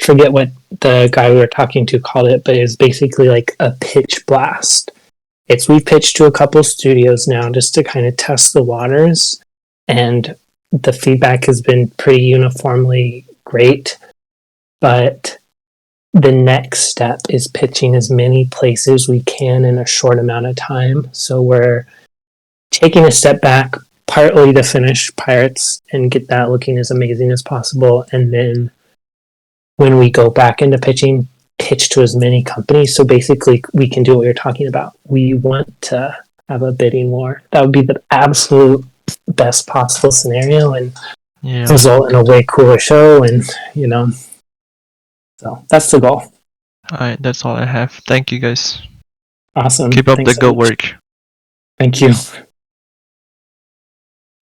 forget what the guy we were talking to called it, but it's basically like a pitch blast. We've pitched to a couple studios now just to kind of test the waters, and the feedback has been pretty uniformly great, but the next step is pitching as many places we can in a short amount of time. So we're taking a step back, partly to finish Pirates and get that looking as amazing as possible. And then when we go back into pitching, pitch to as many companies. So basically, we can do what you're talking about. We want to have a bidding war. That would be the absolute best possible scenario and result in a way cooler show. And, so that's the goal. All right, that's all I have. Thank you, guys. Awesome. Keep up Thanks the so good much. work. Thank you.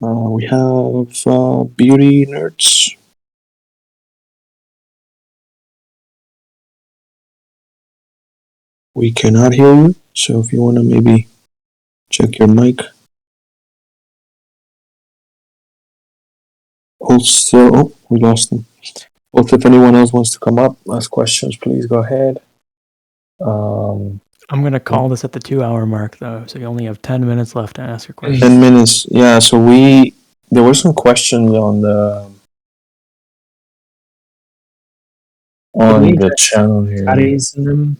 We have beauty nerds. We cannot hear you, so if you want to maybe check your mic. Also, we lost them. Also, if anyone else wants to come up, ask questions, please go ahead. I'm going to call this at the 2-hour mark, though, so you only have 10 minutes left to ask your question. 10 minutes, yeah. So there were some questions on the channel here. Fridays in them,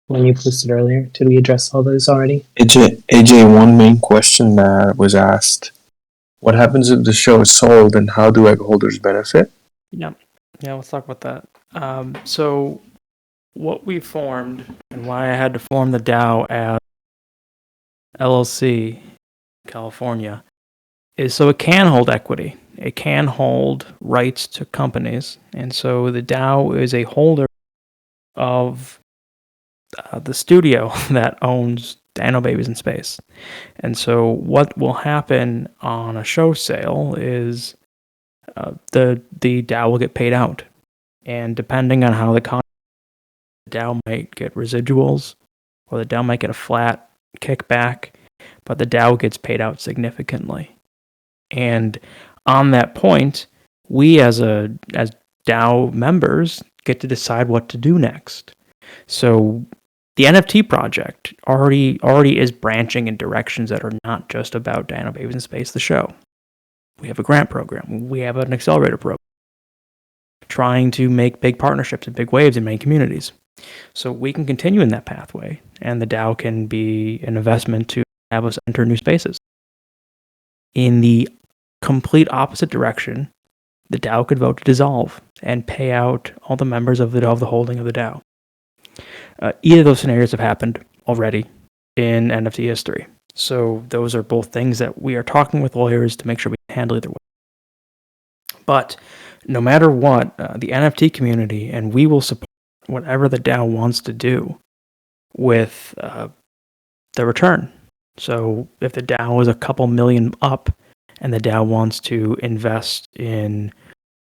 when you posted earlier, did we address all those already? AJ, one main question that was asked: what happens if the show is sold, and how do egg holders benefit? Yeah, let's talk about that. So what we formed and why I had to form the DAO as LLC California is so it can hold equity. It can hold rights to companies. And so the DAO is a holder of the studio that owns Dino Babies in Space. And so what will happen on a show sale is the DAO will get paid out. And depending on how the DAO might get residuals, or the DAO might get a flat kickback, but the DAO gets paid out significantly. And on that point, we as DAO members get to decide what to do next. So the NFT project already is branching in directions that are not just about Dino Babies in Space, the show. We have a grant program. We have an accelerator program. Trying to make big partnerships and big waves in many communities. So we can continue in that pathway, and the DAO can be an investment to have us enter new spaces. In the complete opposite direction, the DAO could vote to dissolve and pay out all the members of the holding of the DAO. Either of those scenarios have happened already in NFT history. So those are both things that we are talking with lawyers to make sure we handle either way. But no matter what, the NFT community, and we will support whatever the DAO wants to do with the return. So if the DAO is a couple million up and the DAO wants to invest in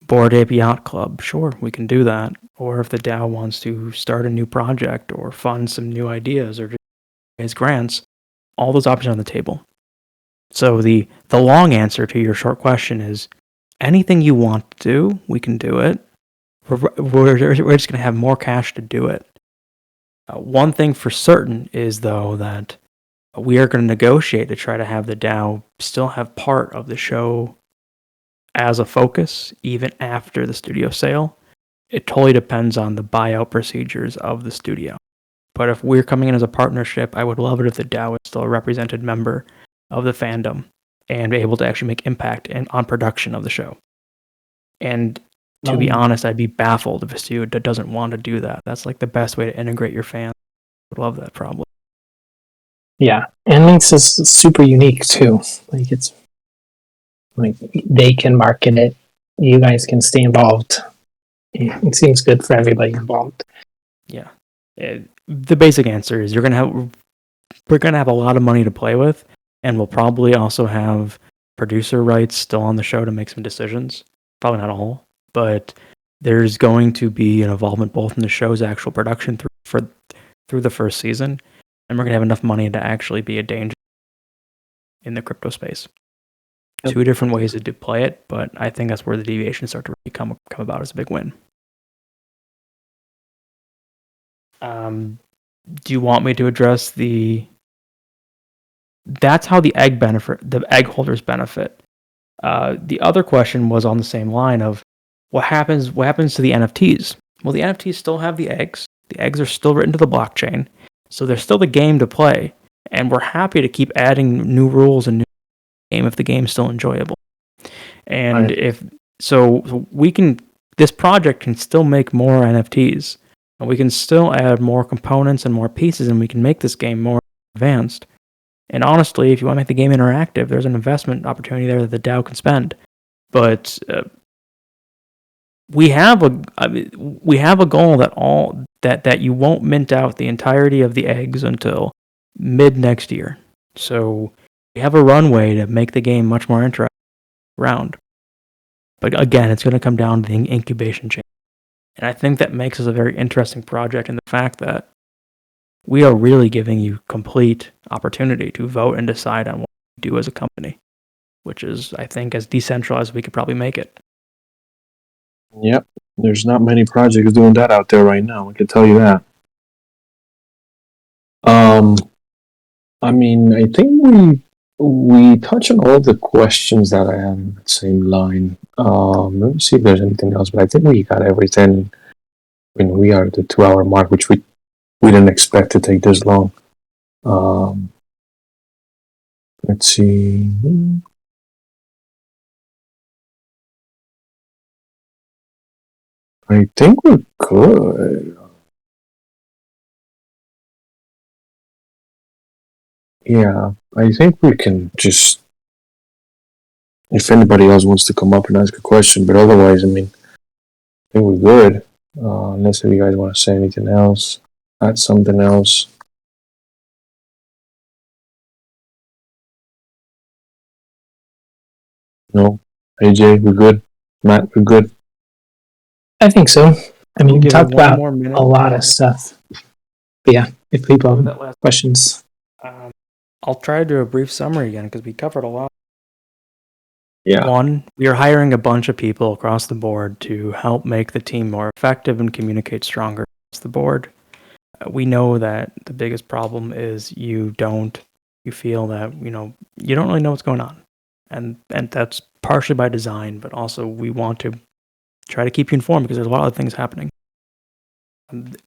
Bored Ape Yacht Club, sure, we can do that. Or if the DAO wants to start a new project or fund some new ideas or just raise grants, all those options are on the table. So the long answer to your short question is anything you want to do, we can do it. We're just going to have more cash to do it. One thing for certain is, though, that we are going to negotiate to try to have the DAO still have part of the show as a focus, even after the studio sale. It totally depends on the buyout procedures of the studio. But if we're coming in as a partnership, I would love it if the DAO is still a represented member of the fandom and be able to actually make impact on production of the show. And to be honest, I'd be baffled if a studio doesn't want to do that. That's like the best way to integrate your fans. I would love that probably. Yeah, and Links is super unique too. Like it's like they can market it, you guys can stay involved. It seems good for everybody involved. Yeah, the basic answer is we're gonna have a lot of money to play with, and we'll probably also have producer rights still on the show to make some decisions. Probably not all, but there's going to be an involvement both in the show's actual production through the first season, and we're going to have enough money to actually be a danger in the crypto space. Yep. Two different ways to play it, but I think that's where the deviations start to really come about as a big win. Do you want me to address that's how the egg holders benefit. The other question was on the same line of what happens to the NFTs? Well, the NFTs still have the eggs. The eggs are still written to the blockchain, so there's still the game to play, and we're happy to keep adding new rules and new game if the game's still enjoyable. And Right. so we can, this project can still make more NFTs, and we can still add more components and more pieces, and we can make this game more advanced. And honestly, if you want to make the game interactive, there's an investment opportunity there that the DAO can spend. But we have a goal that you won't mint out the entirety of the eggs until mid next year. So we have a runway to make the game much more interesting round. But again, it's going to come down to the incubation chain. And I think that makes us a very interesting project in the fact that we are really giving you complete opportunity to vote and decide on what we do as a company, which is, I think, as decentralized as we could probably make it. Yep. There's not many projects doing that out there right now. I can tell you that. I mean, I think we touched on all the questions that I had in the same line. Let me see if there's anything else, but I think we got everything. I mean, we are at the 2-hour mark, which we didn't expect to take this long. Let's see. I think we're good. Yeah, I think we can just, if anybody else wants to come up and ask a question, but otherwise, I mean, I think we're good. Unless if you guys want to say anything else, add something else. No, AJ, we're good. Matt, we're good. I think so. I mean, we Give it talked one about more minute. a lot of stuff. But yeah, if people That have last- questions. I'll try to do a brief summary again because we covered a lot. Yeah. One, we are hiring a bunch of people across the board to help make the team more effective and communicate stronger across the board. We know that the biggest problem is you feel that, you don't really know what's going on. And that's partially by design, but also we want to try to keep you informed because there's a lot of things happening.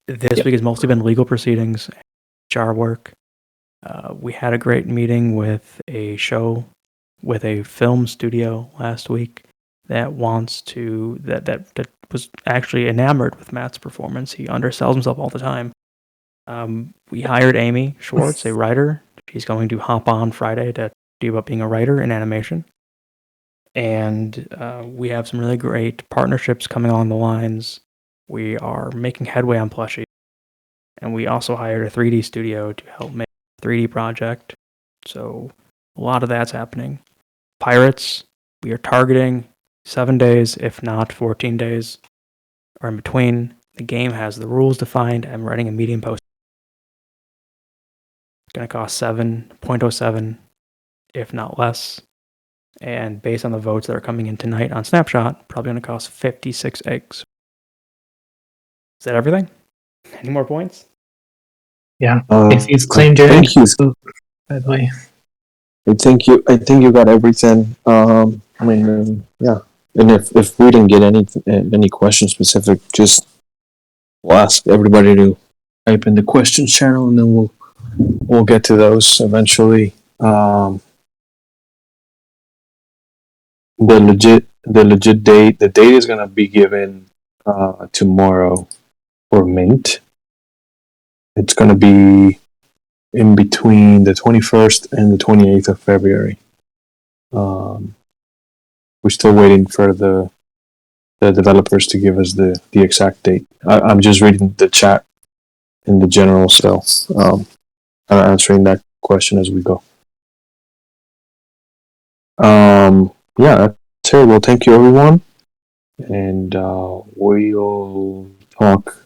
This week has mostly been legal proceedings, HR work. We had a great meeting with a film studio last week that was actually enamored with Matt's performance. He undersells himself all the time. We hired Amy Schwartz, a writer. She's going to hop on Friday to do about being a writer in animation. And we have some really great partnerships coming on the lines. We are making headway on Plushie. And we also hired a 3D studio to help make a 3D project. So a lot of that's happening. Pirates, we are targeting 7 days, if not 14 days, or in between. The game has the rules defined. I'm writing a medium post. It's going to cost 7.07, if not less. And based on the votes that are coming in tonight on Snapshot, probably going to cost 56 eggs. Is that everything? Any more points? Yeah. If you've claimed your thank you. so, by the way. I think you got everything. I mean, yeah. And if we didn't get any questions specific, just we'll ask everybody to type in the questions channel, and then we'll get to those eventually. The legit date. The date is gonna be given tomorrow for mint. It's gonna be in between the 21st and the 28th of February. We're still waiting for the developers to give us the exact date. I'm just reading the chat in the general, so I'm answering that question as we go. Yeah, that's it. Well, thank you, everyone, and we'll talk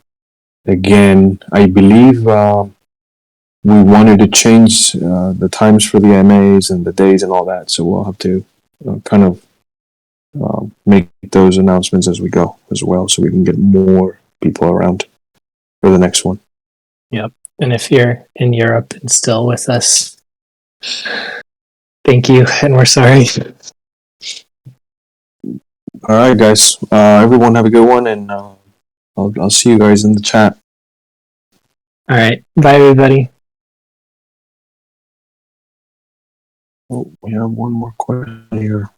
again. I believe we wanted to change the times for the MAs and the days and all that, so we'll have to kind of make those announcements as we go as well, so we can get more people around for the next one. Yep. And if you're in Europe and still with us, thank you, and we're sorry. All right, guys. Everyone have a good one, and I'll see you guys in the chat. All right. Bye, everybody. Oh, we have one more question here.